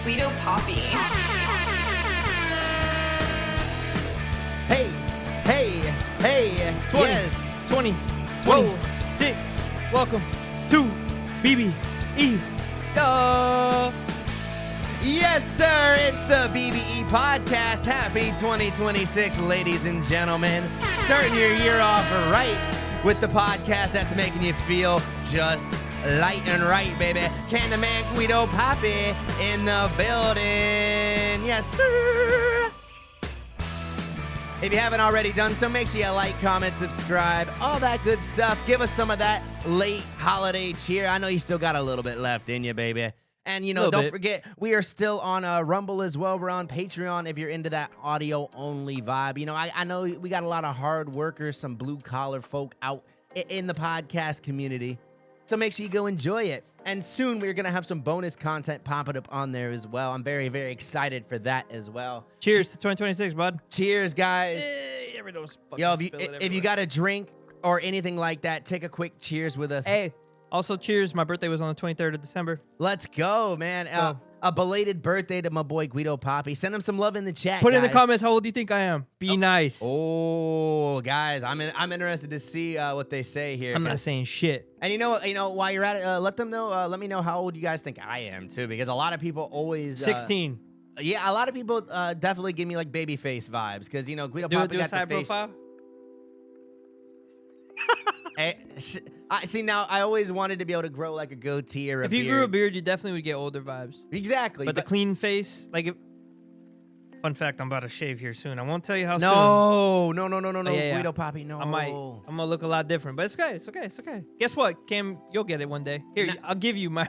Guido Papi. Hey, 20, yes. 20, Whoa. 26. Welcome to BBE. Yes, sir. It's the BBE podcast. Happy 2026, ladies and gentlemen. Starting your year off right with the podcast that's making you feel just light and right, baby. Can the man Guido Papi in the building? Yes, sir. If you haven't already done so, make sure you like, comment, subscribe, all that good stuff. Give us some of that late holiday cheer. I know you still got a little bit left in you, baby. And, you know, don't forget, we are still on Rumble as well. We're on Patreon if you're into that audio-only vibe. You know, I know we got a lot of hard workers, some blue-collar folk out in the podcast community. So make sure you go enjoy it. And soon we're going to have some bonus content popping up on there as well. I'm very, very excited for that as well. Cheers to 2026, bud. Cheers, guys. Hey, Yo, if you got a drink or anything like that, take a quick cheers with us. Hey, also cheers. My birthday was on the 23rd of December. Let's go, man. A belated birthday to my boy Guido Papi. Send him some love in the chat. Put guys. in the comments how old do you think I am. Be nice. Oh, guys, I'm interested to see what they say here. I'm not saying shit. And you know, while you're at it, let them know. Let me know how old you guys think I am too, because a lot of people always 16. Yeah, a lot of people definitely give me like baby face vibes, because you know Guido Papi Do a got side the face. profile. See, now I always wanted to be able to grow like a goatee or a If beard. you grew a beard, you definitely would get older vibes. Exactly. But the clean face, like, fun fact, I'm about to shave here soon. I won't tell you how soon. No, yeah. Guido Papi, no. I'm gonna look a lot different, but it's okay. It's okay. Guess what, Cam? You'll get it one day. Here, I'll give you my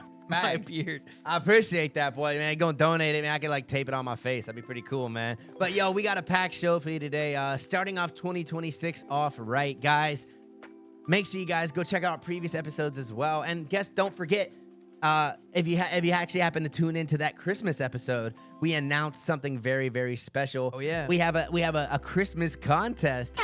beard. I appreciate that, boy, man. Go and donate it, man. I could like tape it on my face. That'd be pretty cool, man. But yo, we got a packed show for you today. Starting off 2026 off right, guys. Make sure you guys go check out our previous episodes as well. And don't forget, if you actually happen to tune into that Christmas episode, we announced something very, very special. Oh yeah, we have a Christmas contest.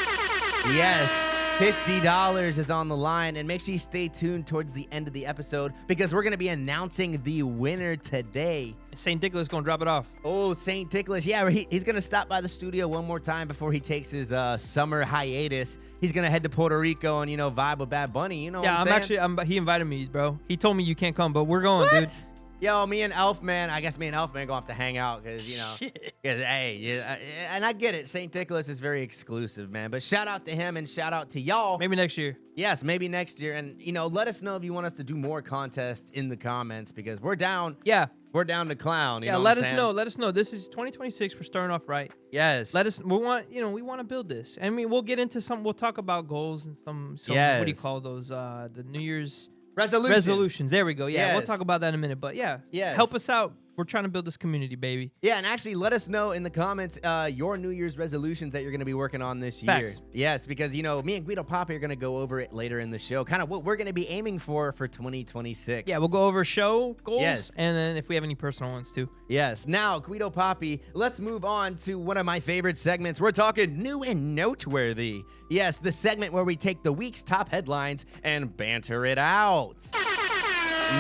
Yes, $50 is on the line, and make sure you stay tuned towards the end of the episode, because we're gonna be announcing the winner today. St. Nicholas gonna drop it off. Oh, St. Nicholas. Yeah, he's going to stop by the studio one more time before he takes his summer hiatus. He's going to head to Puerto Rico and, you know, vibe with Bad Bunny. You know what I'm saying? He invited me, bro. He told me you can't come, but we're going, dude. Yo, me and Elfman, I guess me and Elfman going to have to hang out because, you know, hey, yeah, and I get it. St. Nicholas is very exclusive, man. But shout out to him and shout out to y'all. Maybe next year. Yes, maybe next year. And, you know, let us know if you want us to do more contests in the comments, because we're down. Yeah. We're down to clown. You know let what us I'm know. Let us know. This is 2026. We're starting off right. Yes. We want to build this. I mean, we'll get into some. We'll talk about goals and some. Yes. What do you call those? The New Year's resolutions. There we go. Yeah, yes. We'll talk about that in a minute. But yeah, help us out. We're trying to build this community, baby. Yeah, and actually let us know in the comments your New Year's resolutions that you're going to be working on this year. Facts. Yes, because, you know, me and Guido Papi are going to go over it later in the show, kind of what we're going to be aiming for 2026. Yeah, we'll go over show goals, yes, and then if we have any personal ones too. Yes. Now, Guido Papi, let's move on to one of my favorite segments. We're talking new and noteworthy. Yes, the segment where we take the week's top headlines and banter it out.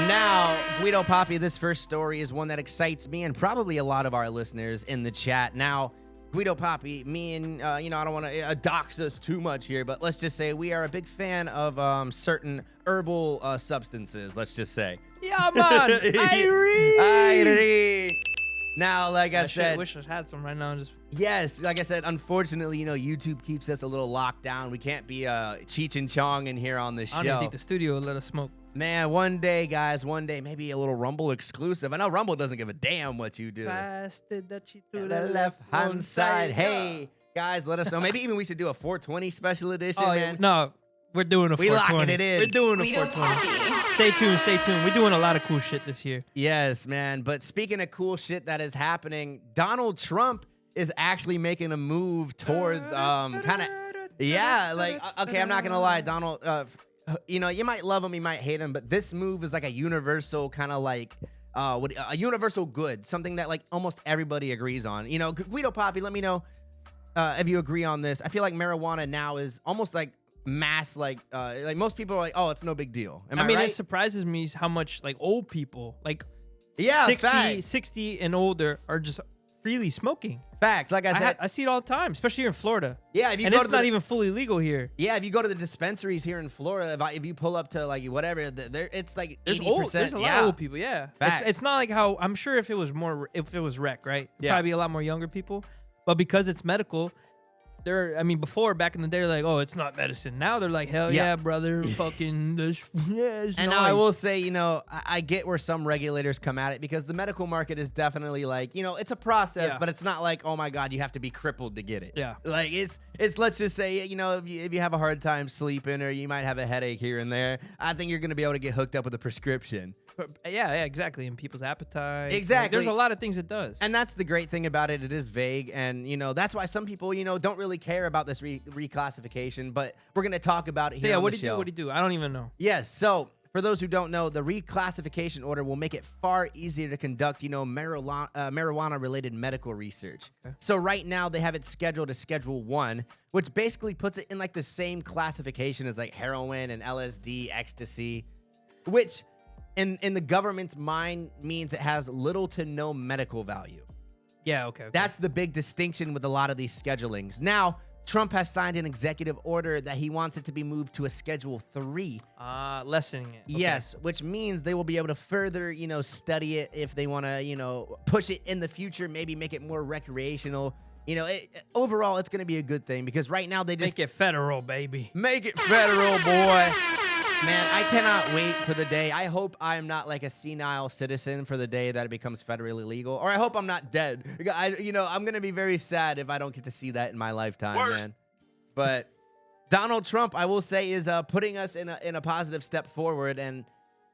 Now, Guido Papi, this first story is one that excites me and probably a lot of our listeners in the chat. Now, Guido Papi, me and, you know, I don't want to dox us too much here, but let's just say we are a big fan of certain herbal substances, let's just say. Yeah, man. Irie. Now, like I said, I wish I had some right now. Yes, like I said, unfortunately, you know, YouTube keeps us a little locked down. We can't be Cheech and Chong in here on the show. I don't think the studio will let us smoke. Man, one day, guys, maybe a little Rumble exclusive. I know Rumble doesn't give a damn what you do. Blasted that you to The left-hand side. Hey, guys, let us know. Maybe even we should do a 420 special edition, man. No, we're doing a 420. We locking it in. We're doing a Guido 420. Papi. Stay tuned. We're doing a lot of cool shit this year. Yes, man. But speaking of cool shit that is happening, Donald Trump is actually making a move towards kind of, yeah, like, okay, I'm not going to lie, Donald, you know, you might love him, you might hate him, but this move is like a universal kind of like, a universal good, something that like almost everybody agrees on. You know, Guido Papi, let me know if you agree on this. I feel like marijuana now is almost like mass, like most people are like, oh, it's no big deal. Am I mean, right? it surprises me how much like old people, like Yeah, 60 and older are just freely smoking. Facts. Like I said, I see it all the time, especially here in Florida. Yeah, if you and go it's not even fully legal here. Yeah, if you go to the dispensaries here in Florida, if you pull up to like whatever, it's like 80%. There's a lot of old people. Yeah, Facts. It's not like how I'm sure if it was rec, right? Yeah. Probably be a lot more younger people, but because it's medical. Before back in the day, they're like, oh, it's not medicine. Now they're like, hell yeah, brother, fucking this. Yeah, it's and nice. I will say, I get where some regulators come at it because the medical market is definitely like, it's a process, but it's not like, oh my God, you have to be crippled to get it. Yeah. Like it's let's just say, if you have a hard time sleeping or you might have a headache here and there, I think you're going to be able to get hooked up with a prescription. Yeah, exactly. And people's appetite. Exactly. There's a lot of things it does. And that's the great thing about it. It is vague. And, that's why some people, don't really care about this reclassification. But we're going to talk about it here on the show. What do you do? I don't even know. Yes. So for those who don't know, the reclassification order will make it far easier to conduct, marijuana-related medical research. Okay. So right now they have it scheduled as Schedule 1, which basically puts it in like the same classification as like heroin and LSD, ecstasy, which... in the government's mind means it has little to no medical value. Yeah, okay. That's the big distinction with a lot of these schedulings. Now, Trump has signed an executive order that he wants it to be moved to a Schedule 3. Lessening it. Okay. Yes, which means they will be able to further, study it if they want to, push it in the future, maybe make it more recreational. Overall, it's going to be a good thing because right now they just... Make it federal, baby. Make it federal, boy. Man, I cannot wait for the day. I hope I'm not like a senile citizen for the day that it becomes federally legal. Or I hope I'm not dead. I'm going to be very sad if I don't get to see that in my lifetime, man. But Donald Trump, I will say, is putting us in a positive step forward. And,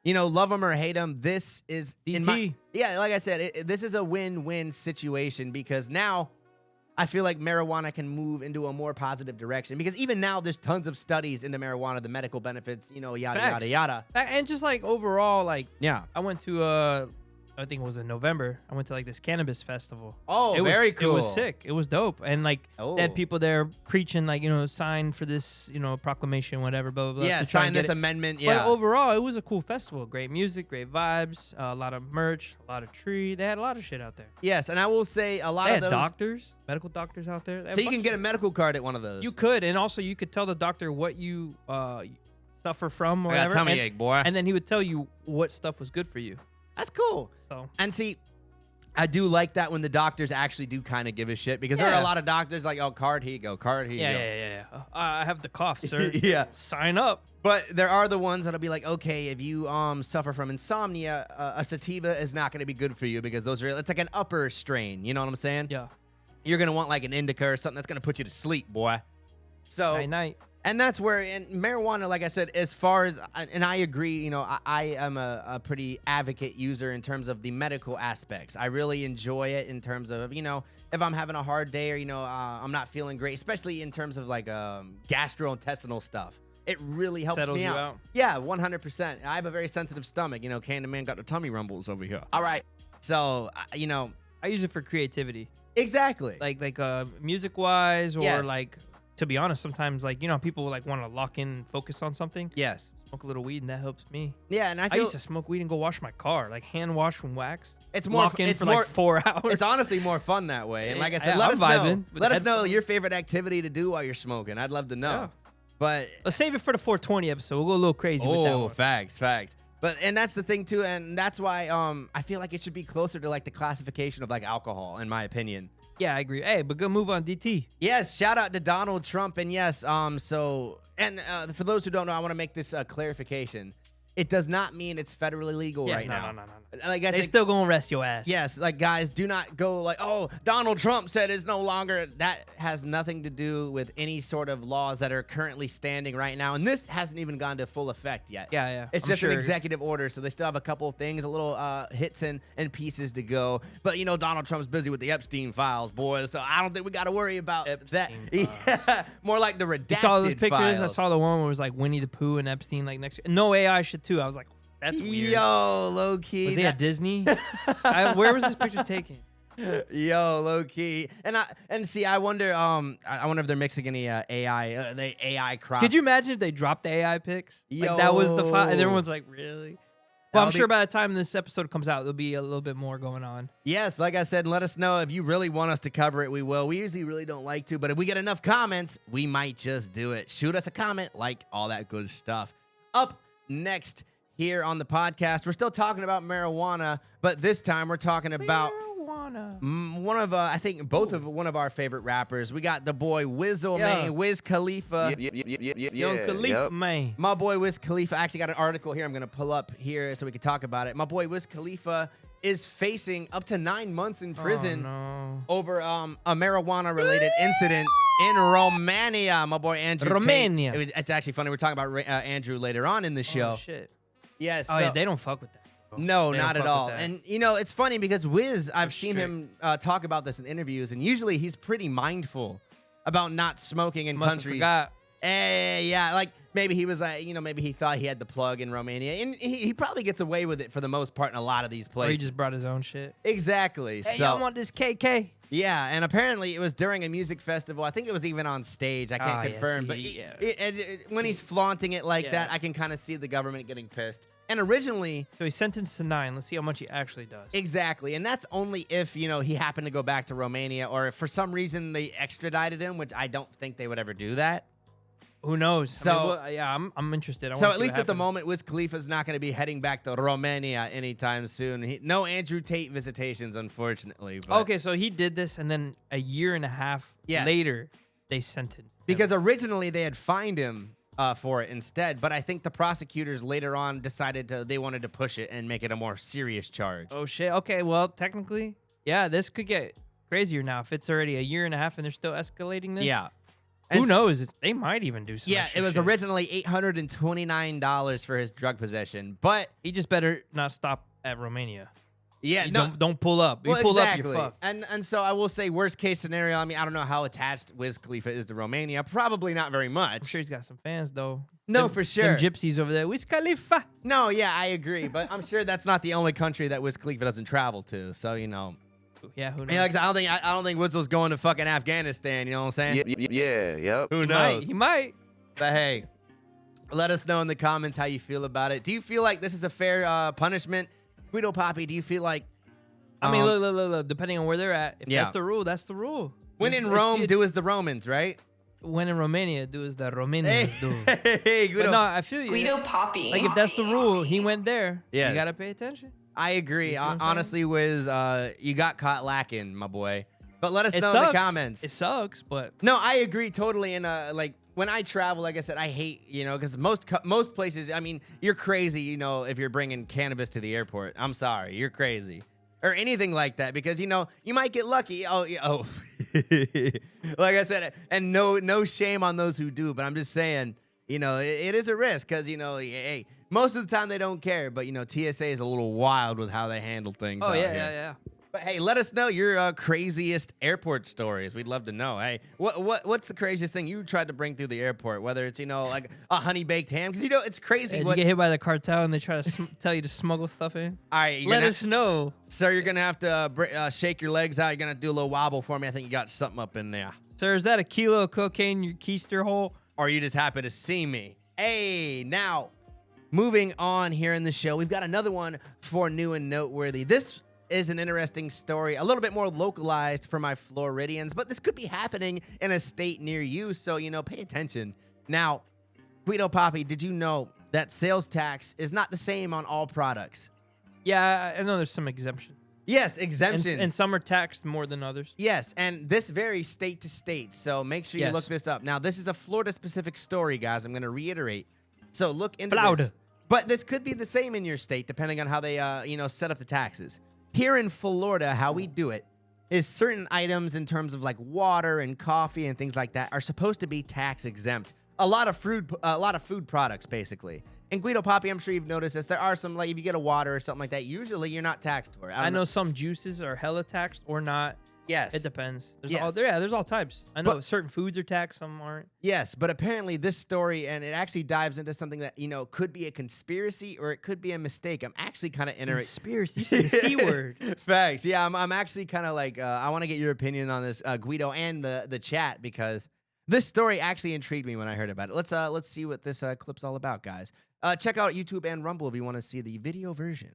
love him or hate him, this is... DT. Like I said, this is a win-win situation because now... I feel like marijuana can move into a more positive direction because even now there's tons of studies into marijuana, the medical benefits, yada, Facts. yada, yada. And just like overall, like, yeah, I went to, I think it was in November. I went to like this cannabis festival. Oh, very cool. It was sick. It was dope. And like, they had people there preaching, like, sign for this, proclamation, whatever, blah, blah, blah. Yeah, sign this amendment. Yeah. But overall, it was a cool festival. Great music, great vibes, a lot of merch, a lot of tree. They had a lot of shit out there. Yes, and I will say a lot of those... doctors, medical doctors out there. So you can get a medical card at one of those. You could, and also you could tell the doctor what you suffer from or whatever. Tummy ache, boy. And then he would tell you what stuff was good for you. That's cool. So, and see, I do like that when the doctors actually do kind of give a shit because there are a lot of doctors like, oh, card, here you go, card, here you go. Yeah. I have the cough, sir. Yeah. Sign up. But there are the ones that'll be like, okay, if you suffer from insomnia, a sativa is not going to be good for you because it's like an upper strain. You know what I'm saying? Yeah. You're going to want like an indica or something that's going to put you to sleep, boy. So, night. And that's where, in marijuana, like I said, as far as, and I agree, I am a pretty advocate user in terms of the medical aspects. I really enjoy it in terms of, if I'm having a hard day or, I'm not feeling great, especially in terms of like gastrointestinal stuff. It really helps Settles me you out. out. Yeah, 100%. I have a very sensitive stomach. Candyman got the tummy rumbles over here. All right. So, I use it for creativity. Exactly. Like music-wise or Yes. like... To be honest, sometimes like people like want to lock in and focus on something. Yes. Smoke a little weed and that helps me. Yeah, and I used to smoke weed and go wash my car, like hand wash from wax. It's more lock in it's for more, like 4 hours. It's honestly more fun that way. And like I said, I'm let us vibing know. Let us know your favorite activity to do while you're smoking. I'd love to know. Yeah. But let's save it for the 420 episode. We'll go a little crazy with that one. Facts. But and that's the thing too, and that's why I feel like it should be closer to like the classification of like alcohol, in my opinion. Yeah, I agree. Hey, but good move on DT. Yes, shout out to Donald Trump, and yes, for those who don't know, I want to make this clarification. It does not mean it's federally legal right now. No. Like I said, they still gonna arrest your ass. Yes, like guys, do not go like, oh, Donald Trump said it's no longer. That has nothing to do with any sort of laws that are currently standing right now, and this hasn't even gone to full effect yet. Yeah. It's just an executive order, so they still have a couple of things, a little hits and pieces to go. But Donald Trump's busy with the Epstein files, boys. So I don't think we got to worry about that. Yeah, more like the redacted. You saw those pictures? files. I saw the one where it was like Winnie the Pooh and Epstein like next. No AI shit too. I was like, that's weird. Yo, low key. Was they at Disney? Where was this picture taken? Yo, low key. And see, I wonder if they're mixing any AI, the AI crop. Could you imagine if they dropped the AI pics? Yo. Like that was the file, and everyone's like, really? Well, I'm sure by the time this episode comes out, there'll be a little bit more going on. Yes, like I said, let us know if you really want us to cover it. We will. We usually really don't like to, but if we get enough comments, we might just do it. Shoot us a comment, like all that good stuff. Up next here on the podcast, we're still talking about marijuana, but this time we're talking about one of, I think, one of our favorite rappers. We got the boy WIZKHALIFA. Young Khalifa, man. My boy WIZKHALIFA. I actually got an article here I'm going to pull up here so we can talk about it. My boy WIZKHALIFA is facing up to 9 months in prison over a marijuana-related incident in Romania. My boy Andrew Romania. Tate. It's actually funny. We're talking about Andrew later on in the show. Oh, shit. Yes. Oh, yeah, they don't fuck with that. No, not at all. And, you know, it's funny because Wiz, I've seen him talk about this in interviews, and usually he's pretty mindful about not smoking in countries. Forgot. Yeah, like maybe he was like, you know, maybe he thought he had the plug in Romania, and he probably gets away with it for the most part in a lot of these places. Or he just brought his own shit. Exactly. Hey, y'all want this KK? Yeah, and apparently it was during a music festival. I think it was even on stage. I can't confirm, but when he's flaunting it like that, I can kind of see the government getting pissed. And originally... So he's sentenced to 9. Let's see how much he actually does. Exactly. And that's only if, you know, he happened to go back to Romania or if for some reason they extradited him, which I don't think they would ever do that. Who knows? So, I mean, yeah, I'm interested. So at least at the moment, WIZKHALIFA's not going to be heading back to Romania anytime soon. No Andrew Tate visitations, unfortunately. But. Okay, so he did this, and then a year and a half later, they sentenced him. Because originally they had fined him for it instead, but I think the prosecutors later on decided they wanted to push it and make it a more serious charge. Oh, shit. Okay, well, technically, yeah, this could get crazier now. If it's already a year and a half and they're still escalating this. Yeah. Who knows? They might even do some it was shit. originally $829 for his drug possession, but he just better not stop at Romania. Yeah, don't pull up. You pull up, you're fucked. And so I will say, worst case scenario. I mean, I don't know how attached WIZKHALIFA is to Romania. Probably not very much. I'm sure he's got some fans though. No, for sure. Them gypsies over there. WIZKHALIFA. No, yeah, I agree, but I'm sure that's not the only country that WIZKHALIFA doesn't travel to. So you know. Yeah, who knows? Yeah, I don't think Wizzo's going to fucking Afghanistan. You know what I'm saying? Yeah. Who knows? He might. But hey, let us know in the comments how you feel about it. Do you feel like this is a fair punishment? Guido Papi, do you feel like... I mean, look, depending on where they're at, if that's the rule, that's the rule. When in Rome, do as the Romans, right? When in Romania, do as the Romanians do. Hey, Guido. But no, I feel you. Guido Papi. Like, if that's the rule, he went there. Yes. You got to pay attention. I agree. Honestly, Wiz, you got caught lacking, my boy. But let us know sucks. in the comments. It sucks, but... No, I agree totally. And, like, when I travel, like I said, I hate, you know, because most places, I mean, you're crazy, you know, if you're bringing cannabis to the airport. I'm sorry. You're crazy. Or anything like that, because, you know, you might get lucky. Oh. Like I said, and no shame on those who do, but I'm just saying, you know, it is a risk because, you know, hey, most of the time they don't care, but, you know, TSA is a little wild with how they handle things. Oh, yeah. But hey, let us know your craziest airport stories. We'd love to know. Hey, what's the craziest thing you tried to bring through the airport? Whether it's, you know, like a honey baked ham, because you know it's crazy. Did you get hit by the cartel and they try to tell you to smuggle stuff in? All right, let us know. Sir, you're gonna have to shake your legs out. You're gonna do a little wobble for me. I think you got something up in there. Sir, is that a kilo of cocaine in your keister hole? Or you just happen to see me? Hey, now moving on here in the show, we've got another one for new and noteworthy. This is an interesting story, a little bit more localized for my Floridians, but this could be happening in a state near you, so, you know, pay attention. Now, Guido Papi, did you know that sales tax is not the same on all products? Yeah, I know there's some exemptions. Yes, exemptions. And some are taxed more than others. Yes, and this varies state to state, so make sure you look this up. Now, this is a Florida-specific story, guys. I'm going to reiterate. So look into this. But this could be the same in your state, depending on how they, you know, set up the taxes. Here in Florida, how we do it is certain items in terms of like water and coffee and things like that are supposed to be tax exempt. A lot of food products, basically. And Guido Papi, I'm sure you've noticed this. There are some, like if you get a water or something like that, usually you're not taxed for it. I know some juices are hella taxed or not. Yes. It depends. There's all types. I know certain foods are taxed, some aren't. Yes, but apparently this story, and it actually dives into something that, you know, could be a conspiracy or it could be a mistake. I'm actually kind of interested. Conspiracy? You said the C word. Facts. Yeah, I'm actually kind of like, I want to get your opinion on this, Guido, and the chat, because this story actually intrigued me when I heard about it. Let's see what this clip's all about, guys. Check out YouTube and Rumble if you want to see the video version.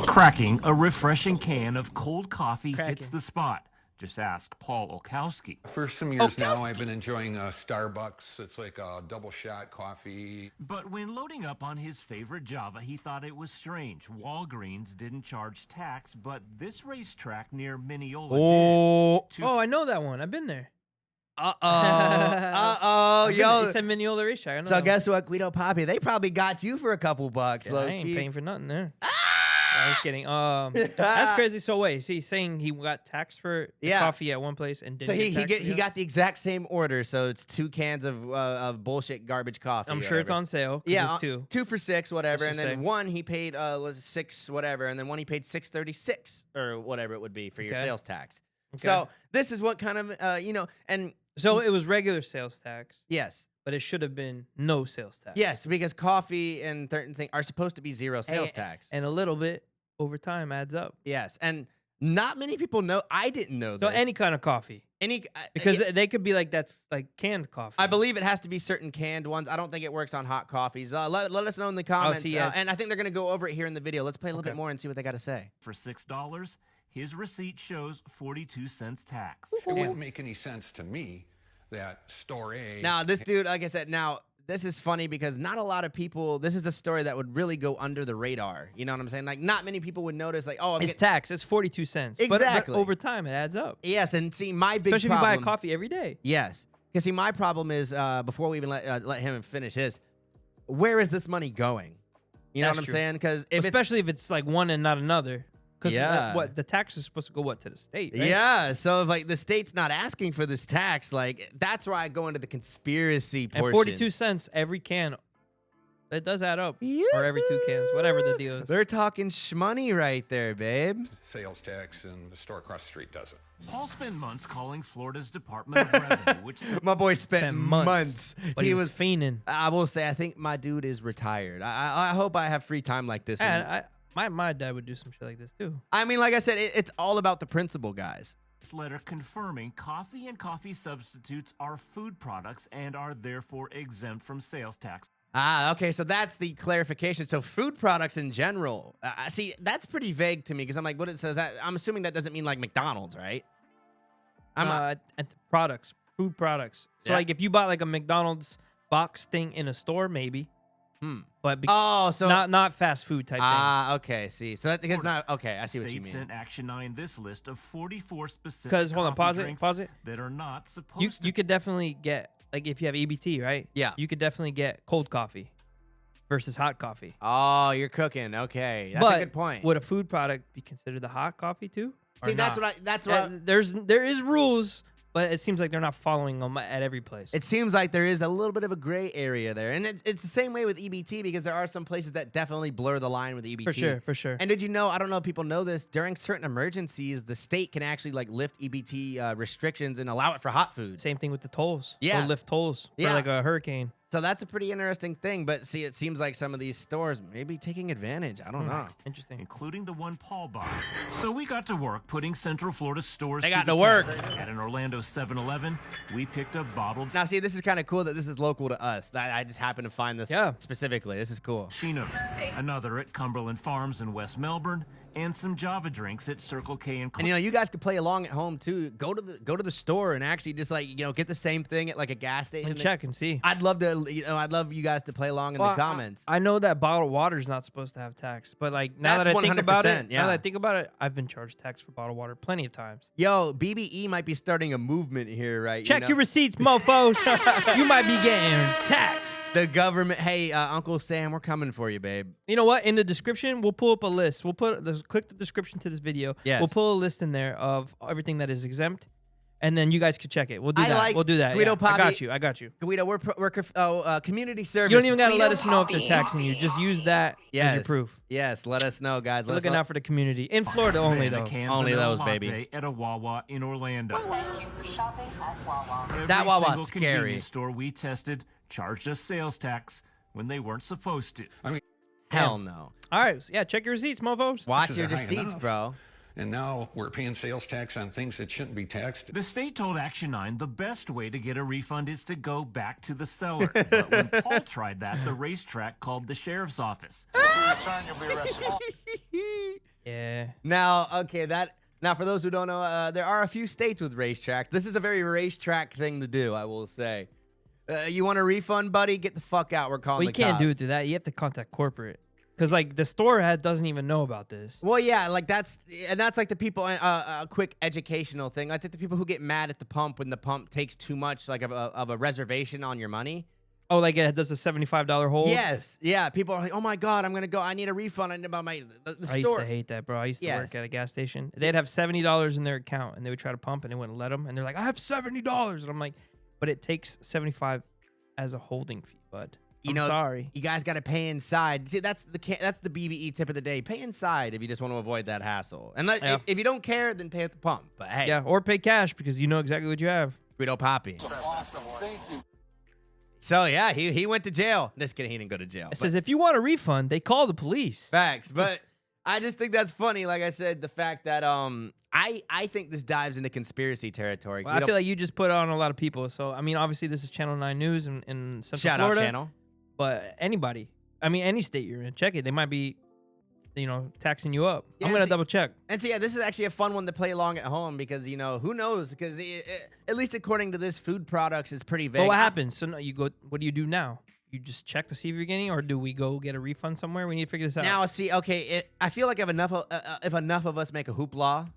Cracking a refreshing can of cold coffee hits the spot. Just ask Paul Okowski. For some years now, I've been enjoying Starbucks. It's like a double shot coffee. But when loading up on his favorite Java, he thought it was strange. Walgreens didn't charge tax, but this racetrack near Mineola did. Oh, I know that one. I've been there. Yo. You said Mineola racetrack. I know So that guess what, Guido Papi? They probably got you for a couple bucks, one. low I ain't key. paying for nothing there. I was kidding. That's crazy. So wait, so he's saying he got taxed for the coffee at one place and didn't So get he got the exact same order. So it's 2 cans of bullshit garbage coffee. I'm sure it's on sale. Yeah, it's 2. 2 for $6, whatever, Let's and just then say. one he paid was $6, whatever, and then one he paid $6.36 or whatever it would be for your sales tax. Okay. So this is what kind of and So it was regular sales tax, yes. but it should have been no sales tax. Yes, because coffee and certain things are supposed to be 0 sales tax. And a little bit over time adds up. Yes, and not many people know. I didn't know So this. any kind of coffee. Because They could be like, that's like canned coffee. I believe it has to be certain canned ones. I don't think it works on hot coffees. Let us know in the comments. yes. And I think they're going to go over it here in the video. Let's play a little bit more and see what they got to say. For $6, his receipt shows 42 cents tax. It wouldn't make any sense to me that store A. Now, this dude, like I said, this is funny because not a lot of people, this is a story that would really go under the radar. You know what I'm saying? Like, not many people would notice, like, oh, It's tax. It's 42 cents. Exactly. But over time, it adds up. Yes, and see, my big Especially problem. if you buy coffee every day. Yes. Because, see, my problem is, before we even let him finish his, where is this money going? You know That's what I'm true. saying? Because Especially if it's like one and not another. Because Yeah. the tax is supposed to go to the state, right? Yeah, so if like the state's not asking for this tax, like that's where I go into the conspiracy portion. And 42 cents every can, it does add up. Or every 2 cans, whatever the deal is. They're talking shmoney right there, babe. Sales tax and the store across the street doesn't. Paul spent months calling Florida's Department of Revenue, which My boy spent Spent months. But he was fiending. I will say, I think my dude is retired. I hope I have free time like this. And my dad would do some shit like this too. I mean, like I said, it's all about the principle, guys. letter confirming coffee and coffee substitutes are food products and are therefore exempt from sales tax. Ah, okay, so that's the clarification. So food products in general, see, that's pretty vague to me because I'm like, what it says that? I'm assuming that doesn't mean like McDonald's, right? At products, food products. So Yeah. like if you bought like a McDonald's box thing in a store, maybe. But so not fast food type thing. Ah, okay. See, so it's not okay. I see what you State mean. sent Action 9 this list of 44 specific Because hold on, coffee pause drinks it. that are not supposed You could definitely get, like if you have EBT, right? Yeah. You could definitely get cold coffee versus hot coffee. Oh, you're cooking. Okay, that's a good point. Would a food product be considered the hot coffee too? See, Or that's not? what there is rules, but it seems like they're not following them at every place. It seems like there is a little bit of a gray area there. And it's the same way with EBT because there are some places that definitely blur the line with EBT. For sure. And did you know, I don't know if people know this, during certain emergencies, the state can actually like lift EBT restrictions and allow it for hot food. Same thing with the tolls. Yeah. They'll lift tolls Yeah. for like a hurricane. So that's a pretty interesting thing. But see, it seems like some of these stores may be taking advantage. I don't know. Interesting. including the one Paul bought. So we got to work putting Central Florida stores They got the to work. test. At an Orlando 7-Eleven, we picked up bottled Now, see, this is kind of cool that this is local to us. I just happened to find this specifically. This is cool. Chinook, another at Cumberland Farms in West Melbourne, and some Java drinks at Circle K and And you guys could play along at home too. Go to the store and actually just like get the same thing at like a gas station. And check and see. I'd love to. I'd love you guys to play along in the comments. I know that bottled water is not supposed to have tax, but like now That's that I think about 100%, it, yeah. now that I think about it, I've been charged tax for bottled water plenty of times. Yo, BBE might be starting a movement here, right? Check your receipts, mofo's. You might be getting taxed. The government. Hey, Uncle Sam, we're coming for you, babe. You know what? In the description, we'll pull up a list. Click the description to this video. Yes. We'll pull a list in there of everything that is exempt, and then you guys could check it. We'll do I that. like We'll do that. Guido I got Papi. you. I got you. Guido, we're community service. You don't even got to let us know if they're taxing you. Just use that yes. as your proof. Yes, let us know, guys. We're looking out for the community. In Florida only, though. Only those, latte baby. At a Wawa in Orlando. That Wawa's Every single scary. convenience store we tested charged us sales tax when they weren't supposed to. I mean, Hell no. All right. Yeah, check your receipts, mofos. Watch This your is high receipts, enough. bro. and now we're paying sales tax on things that shouldn't be taxed. The state told Action 9 the best way to get a refund is to go back to the seller. But when Paul tried that, the racetrack called the sheriff's office. Yeah. Now, okay, now for those who don't know, there are a few states with racetrack. This is a very racetrack thing to do, I will say. You want a refund, buddy? Get the fuck out. We're calling Well, the you can't cops. do it through that. You have to contact corporate. Because, like, the store doesn't even know about this. Well, yeah, like that's like the people, a quick educational thing. That's like the people who get mad at the pump when the pump takes too much, like, of a reservation on your money. Oh, like it does a $75 hold? Yes. Yeah. People are like, oh my God, I'm going to go. I need a refund. I need about the I store. used to hate that, bro. I used to work at a gas station. They'd have $70 in their account, and they would try to pump, and they wouldn't let them. And they're like, I have $70. And I'm like, but it takes $75 as a holding fee, bud. I'm sorry. You guys got to pay inside. See, that's the BBE tip of the day. Pay inside if you just want to avoid that hassle. And if you don't care, then pay at the pump. But hey. Yeah, or pay cash because you know exactly what you have. Guido Papi. Awesome. Thank you. So, yeah, he went to jail. Just kidding, he didn't go to jail. It says if you want a refund, they call the police. Facts. But I just think that's funny. Like I said, the fact that I think this dives into conspiracy territory. Well, I feel like you just put on a lot of people. So, I mean, obviously, this is Channel 9 News in Central Shout Florida. out channel. But anybody, I mean, any state you're in, check it. They might be, taxing you up. Yeah, I'm going to double check. And so, yeah, this is actually a fun one to play along at home because, who knows? Because at least according to this, food products is pretty vague. But what happens? So, no, what do you do now? You just check to see if you're getting, or do we go get a refund somewhere? We need to figure this out. Now, see, okay, I feel like if enough of us make a hoopla,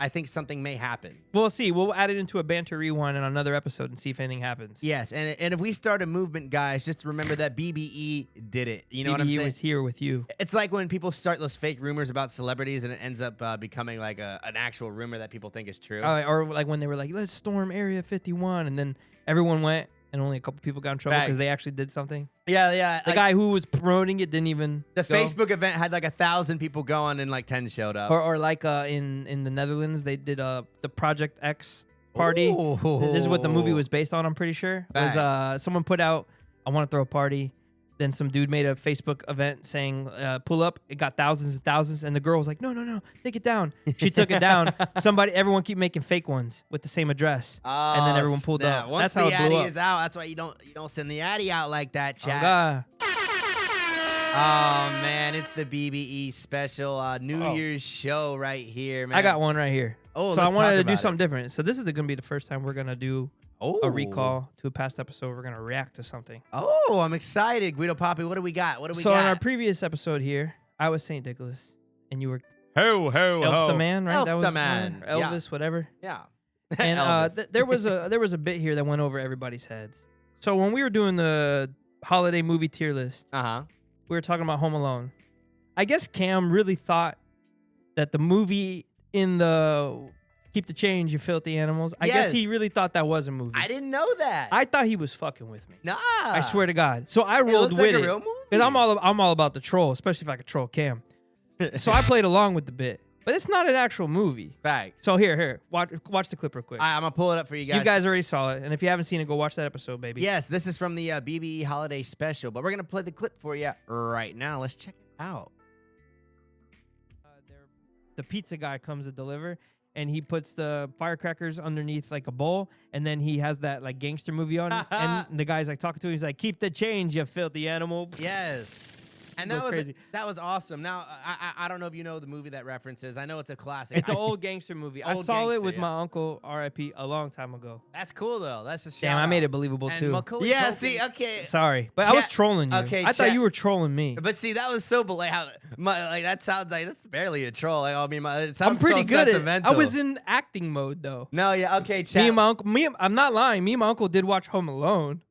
I think something may happen. We'll see. We'll add it into a Banter rewind in another episode and see if anything happens. Yes, and if we start a movement, guys, just remember that BBE did it. You know what I'm saying? BBE was here with you. It's like when people start those fake rumors about celebrities and it ends up becoming like an actual rumor that people think is true. Or like when they were like, let's storm Area 51, and then everyone went, and only a couple people got in trouble because they actually did something. Yeah. The guy who was promoting it didn't even The go. Facebook event had like 1,000 people going and like 10 showed up. Or like in the Netherlands, they did the Project X party. Ooh. This is what the movie was based on, I'm pretty sure. Was someone put out, I want to throw a party. Then some dude made a Facebook event saying, pull up. It got thousands and thousands. And the girl was like, no, take it down. She took it down. Everyone keep making fake ones with the same address. And then everyone pulled up. Once That's how the it blew addy up. is out, that's why you don't send the addy out like that, Oh, chat. God. Oh, man, it's the BBE special New Year's show right here, man. I got one right here. Oh, so I let's wanted talk to do about something different. So this is going to be the first time we're going to do a recall to a past episode. We're going to react to something. Oh, I'm excited. Guido Papi, what do we got? So in our previous episode here, I was St. Nicholas, and you were Elf the Man, right? Elf That was the Man. Elvis, whatever. Yeah. And Elvis. there was a bit here that went over everybody's heads. So when we were doing the holiday movie tier list, we were talking about Home Alone. I guess Cam really thought that the movie in the Keep the Change, You Filthy Animals, I guess he really thought that was a movie. I didn't know that. I thought he was fucking with me. Nah. I swear to God. So I rolled looks with like a it. real movie. Because I'm all about the troll, especially if I could troll Cam. So I played along with the bit. But it's not an actual movie. Facts. So here, watch the clip real quick. I'm going to pull it up for you guys. You guys already saw it. And if you haven't seen it, go watch that episode, baby. Yes, this is from the BBE Holiday Special, but we're going to play the clip for you right now. Let's check it out. The pizza guy comes to deliver, and he puts the firecrackers underneath like a bowl, and then he has that like gangster movie on, and the guy's like talking to him. He's like, "Keep the change, you filthy animal." Yes. And that was awesome. Now, I don't know if you know the movie that references. I know it's a classic. It's an old gangster movie. I Old saw it gangster, with yeah. my uncle, R.I.P., a long time ago. That's cool, though. That's a shout Damn, I out. made it believable, And too. Macaulay Culkin- see, okay. Sorry, but I was Chat- trolling you. okay, I thought chat- you were trolling me. But see, that was so that sounds like that's barely a troll. Like, I mean, it sounds I'm pretty so good at it. sentimental. I was in acting mode, though. No, yeah, okay, chat. Me and my uncle, I'm not lying. Me and my uncle did watch Home Alone.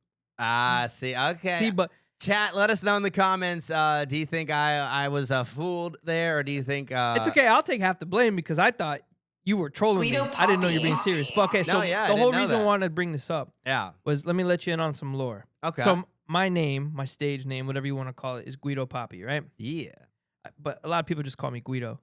See, okay. See, but Chat, let us know in the comments. Do you think I was fooled there, or do you think it's okay. I'll take half the blame because I thought you were trolling me. Guido I didn't know you were Papi. being serious. But okay, so No, yeah, I the didn't whole know reason I that. wanted to bring this up Yeah. was let me let you in on some lore. Okay. So my name, my stage name, whatever you want to call it, is Guido Papi, right? Yeah. But a lot of people just call me Guido.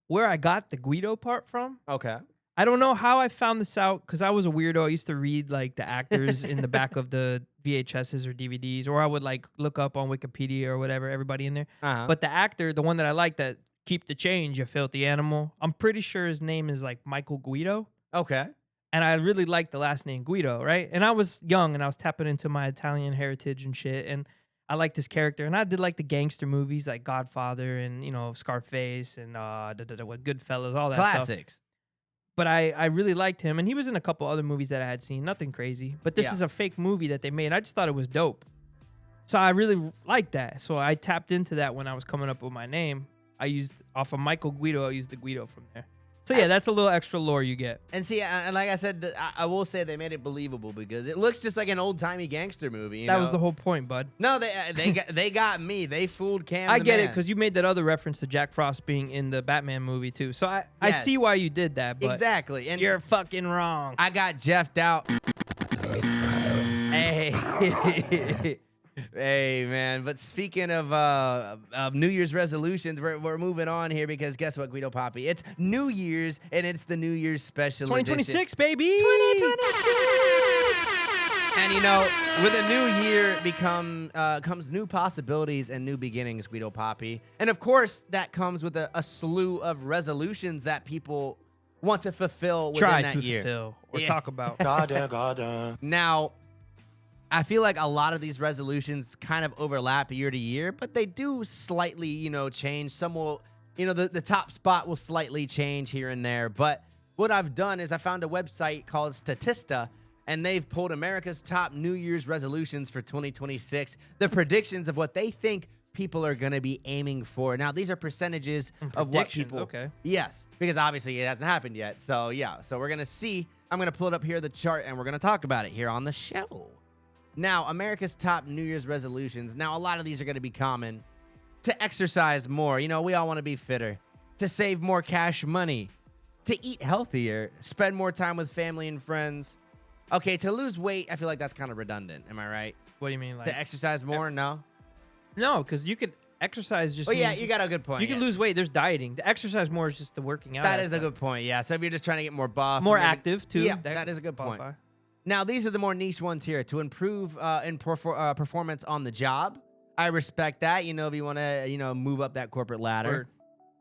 Where I got the Guido part from, Okay. I don't know how I found this out because I was a weirdo. I used to read like the actors in the back of the VHSs or DVDs, or I would like look up on Wikipedia or whatever, everybody in there. Uh-huh. But the actor, the one that I liked that keep the change, you filthy animal. I'm pretty sure his name is like Michael Guido. Okay. And I really liked the last name Guido, right? And I was young and I was tapping into my Italian heritage and shit. And I liked his character. And I did like the gangster movies like Godfather and, you know, Scarface and Goodfellas, all that Classics. stuff. But I really liked him. And he was in a couple other movies that I had seen. Nothing crazy. But this is a fake movie that they made. I just thought it was dope. So I really liked that. So I tapped into that when I was coming up with my name. I used, off of Michael Guido, I used the Guido from there. So yeah, that's a little extra lore you get. And see, and like I said, I will say they made it believable because it looks just like an old-timey gangster movie. That was the whole point, bud. No, they got me. They fooled Cam. I get it because you made that other reference to Jack Frost being in the Batman movie too. So I see why you did that. But exactly. And you're fucking wrong. I got Jeffed out. Hey. Hey, man. But speaking of New Year's resolutions, we're moving on here because guess what, Guido Papi? It's New Year's, and it's the New Year's special 2026, baby! 2026! And, you know, with a new year comes new possibilities and new beginnings, Guido Papi. And, of course, that comes with a slew of resolutions that people want to fulfill within that year. Fulfill or talk about. Goddamn. Now, I feel like a lot of these resolutions kind of overlap year to year, but they do slightly, you know, change. Some will, you know, the top spot will slightly change here and there. But what I've done is I found a website called Statista, and they've pulled America's top New Year's resolutions for 2026, the predictions of what they think people are going to be aiming for. Now, these are percentages of what people... Okay. Yes, because obviously it hasn't happened yet. So, yeah. So we're going to see. I'm going to pull it up here, the chart, and we're going to talk about it here on the show. Now, America's top New Year's resolutions. Now, a lot of these are going to be common. To exercise more. You know, we all want to be fitter. To save more cash money. To eat healthier. Spend more time with family and friends. Okay, to lose weight, I feel like that's kind of redundant. Am I right? What do you mean? Like to exercise more? No? No, because you could exercise just. Oh, yeah, you got a good point. You can lose weight. There's dieting. To exercise more is just the working out. That is a good point, yeah. So if you're just trying to get more buff. More active, too. Yeah, that is a good point. Now, these are the more niche ones here. To improve in performance on the job. I respect that. You know, if you want to, you know, move up that corporate ladder. Word.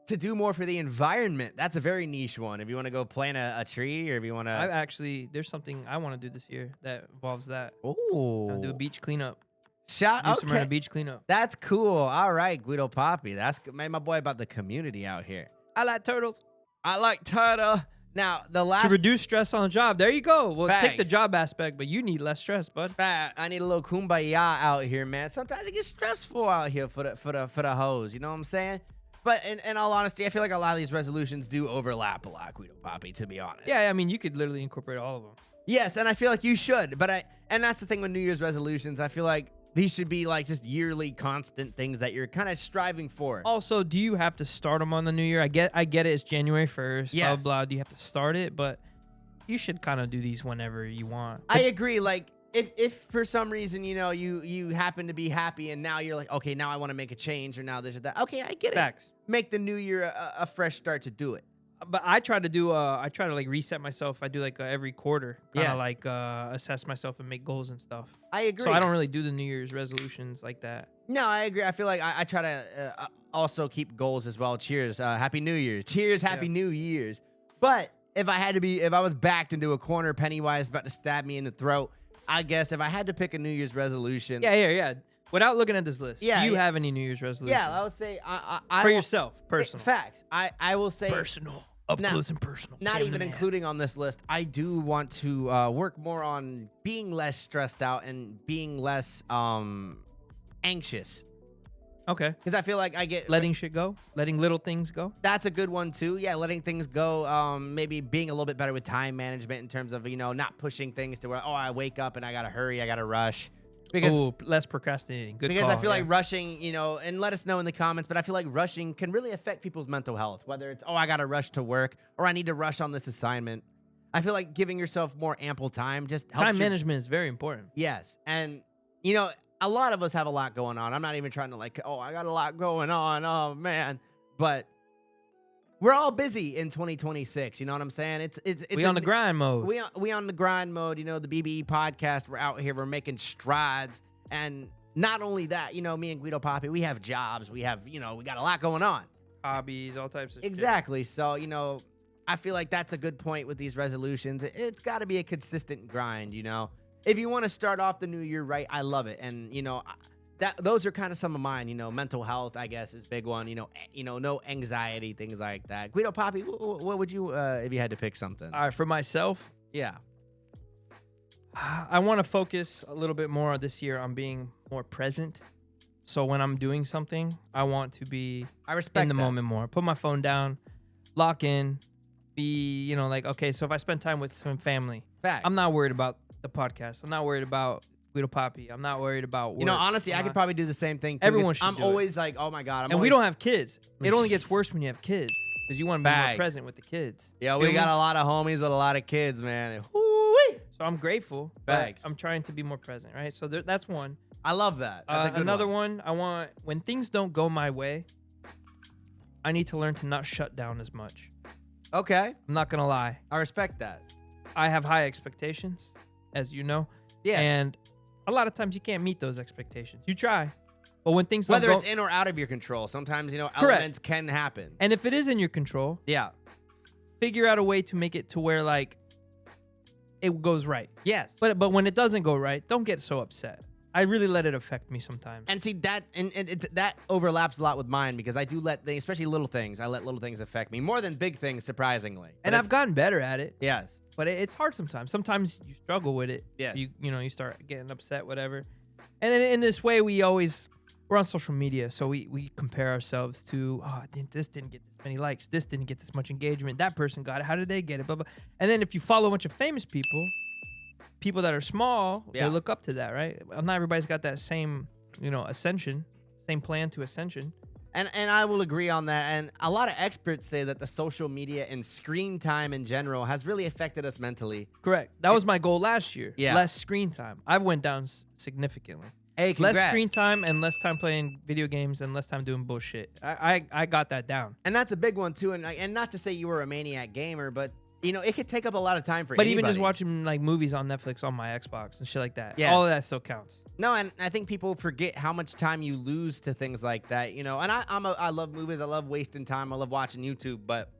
To do more for the environment. That's a very niche one. If you want to go plant a tree or if you want to... There's something I want to do this year that involves that. Oh. I'll do a beach cleanup. Okay. Beach cleanup. That's cool. All right, Guido Papi. That's my boy about the community out here. I like turtles. I like turtle. Now, the last... To reduce stress on the job. There you go. Well, Facts. take the job aspect, but you need less stress, bud. I need a little kumbaya out here, man. Sometimes it gets stressful out here for the hoes. You know what I'm saying? But in all honesty, I feel like a lot of these resolutions do overlap a lot, Guido Papi, to be honest. Yeah, I mean, you could literally incorporate all of them. Yes, and I feel like you should. And that's the thing with New Year's resolutions. I feel like these should be like just yearly constant things that you're kind of striving for. Also, do you have to start them on the new year? I get it. It's January 1st. Yes. Blah, blah. Do you have to start it? But you should kind of do these whenever you want. I agree. Like, if for some reason, you know, you happen to be happy and now you're like, okay, now I want to make a change or now this or that. Okay, I get it. Facts. Make the new year a fresh start to do it. But I try to like reset myself. I do like every quarter, kind of like assess myself and make goals and stuff. I agree. So I don't really do the New Year's resolutions like that. No, I agree. I feel like I try to also keep goals as well. Cheers. Happy New Year's. Cheers. Happy New Year's. But if I was backed into a corner, Pennywise about to stab me in the throat, I guess if I had to pick a New Year's resolution. Yeah. Without looking at this list, do you have any New Year's resolutions? Yeah, I would say for yourself, personal. Facts. I will say personal, up close and personal. Not even including on this list. I do want to work more on being less stressed out and being less anxious. Okay. Because I feel like I get letting shit go, letting little things go. That's a good one too. Yeah, letting things go. Maybe being a little bit better with time management in terms of, you know, not pushing things to where I wake up and I gotta hurry, I gotta rush. Because less procrastinating. Good call. I feel like rushing, you know, and let us know in the comments, but I feel like rushing can really affect people's mental health, whether it's, I got to rush to work or I need to rush on this assignment. I feel like giving yourself more ample time just helps. Time management is very important. Yes. And, you know, a lot of us have a lot going on. I'm not even trying to like, I got a lot going on. Oh, man. But we're all busy in 2026. You know what I'm saying? It's we on the grind mode. We on the grind mode. You know, the BBE podcast. We're out here. We're making strides. And not only that, you know, me and Guido Papi, we have jobs. We have, you know, we got a lot going on. hobbies, all types of Exactly. So, you know, I feel like that's a good point with these resolutions. It's got to be a consistent grind, you know. If you want to start off the new year right, I love it. And, you know, those are kind of some of mine, you know. Mental health, I guess, is a big one. You know, no anxiety, things like that. Guido Papi, what would you, if you had to pick something? All right, for myself, Yeah. I want to focus a little bit more this year on being more present. So when I'm doing something, I want to be I respect in the that. moment more. Put my phone down, lock in, be, you know, like, okay, so if I spend time with some family, Facts. I'm not worried about the podcast. I'm not worried about Guido Papi. I'm not worried about work. You know, honestly, I could probably do the same thing too. Everyone 'cause should I'm do always like, oh my God. and we don't have kids. It only gets worse when you have kids because you want to be more Facts. present with the kids. Yeah, You we know got what I a lot of homies with a lot of kids, man. mean? So I'm grateful. but Facts. I'm trying to be more present, right? So that's one. I love that. That's a good Another one, I want, when things don't go my way, I need to learn to not shut down as much. Okay. I'm not going to lie. I respect that. I have high expectations, as you know. Yeah. And a lot of times you can't meet those expectations. You try. But when things Whether don't it's go, in or out of your control, sometimes, you know, Correct. elements can happen. and if it is in your control, Yeah. figure out a way to make it to where, like, it goes right. Yes. But when it doesn't go right, don't get so upset. I really let it affect me sometimes. And see that, and that overlaps a lot with mine because I do let things, especially little things. I let little things affect me more than big things, surprisingly. And But I've gotten better at it. yes, But it's hard sometimes. Sometimes you struggle with it. Yes. You know, you start getting upset, whatever. And then in this way, we're on social media, so we compare ourselves to, this didn't get this many likes, this didn't get this much engagement, that person got it, how did they get it, blah, blah. And then if you follow a bunch of famous people that are small, Yeah. they look up to that, right? Well, not everybody's got that same, you know, ascension, same plan to ascension. and I will agree on that. And a lot of experts say that the social media and screen time in general has really affected us mentally. Correct. That was my goal last year. Yeah. Less screen time. I went down significantly. Hey, congrats. Less screen time and less time playing video games and less time doing bullshit. I got that down. And that's a big one too. And not to say you were a maniac gamer, but you know it could take up a lot of time for But anybody. even just watching like movies on Netflix on my Xbox and shit like that. Yes. All of that still counts. No, and I think people forget how much time you lose to things like that, you know. And I love movies. I love wasting time. I love watching YouTube. But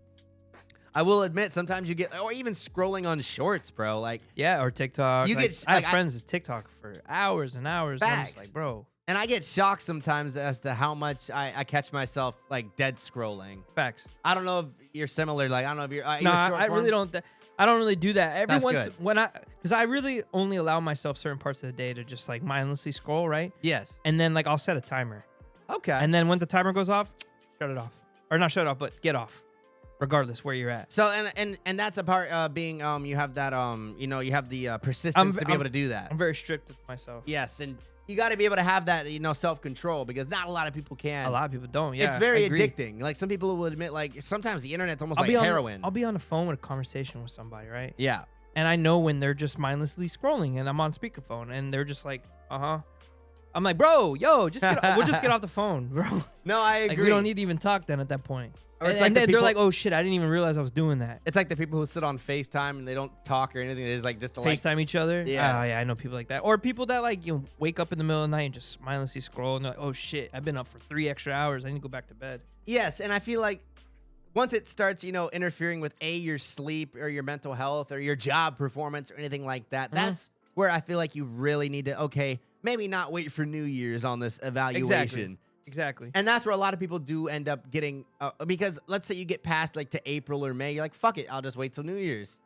I will admit, sometimes you get, or even scrolling on shorts, bro. Like, Yeah, or TikTok. You Like, get- I have like, friends with TikTok for hours and hours. And I'm just Facts. like, bro, and I get shocked sometimes as to how much I catch myself like dead scrolling. facts. I don't know if you're similar. Like, I don't know if you're. No, you're short I form? really don't. I don't really do that. Every That's once good. when because I really only allow myself certain parts of the day to just like mindlessly scroll, right? Yes. And then like I'll set a timer. Okay. And then when the timer goes off, shut it off. Or not shut it off, but get off. Regardless where you're at. so and that's a part being you have that you know you have the persistence to be able to do that. I'm very strict with myself. Yes, and you got to be able to have that, you know, self-control because not a lot of people can. A lot of people don't. Yeah, It's very I agree. addicting. Like some people will admit, like sometimes the internet's almost I'll like be heroin. I'll be on the phone with a conversation with somebody, right? Yeah. And I know when they're just mindlessly scrolling and I'm on speakerphone and they're just like, I'm like, bro, yo, just we'll just get off the phone, bro. No, I agree. Like we don't need to even talk then at that point. Or And, it's like and the they're people- like, oh shit, I didn't even realize I was doing that. It's like the people who sit on FaceTime and they don't talk or anything. They just like to like. FaceTime each other. Yeah. Yeah, I know people like that. Or people that like wake up in the middle of the night and just mindlessly scroll and they're like, oh shit, I've been up for 3 extra hours. I need to go back to bed. Yes, and I feel like once it starts, you know, interfering with your sleep or your mental health or your job performance or anything like that, that's where I feel like you really need to maybe not wait for New Year's on this evaluation. Exactly. And that's where a lot of people do end up getting because let's say you get past like to April or May, you're like, fuck it, I'll just wait till New Year's.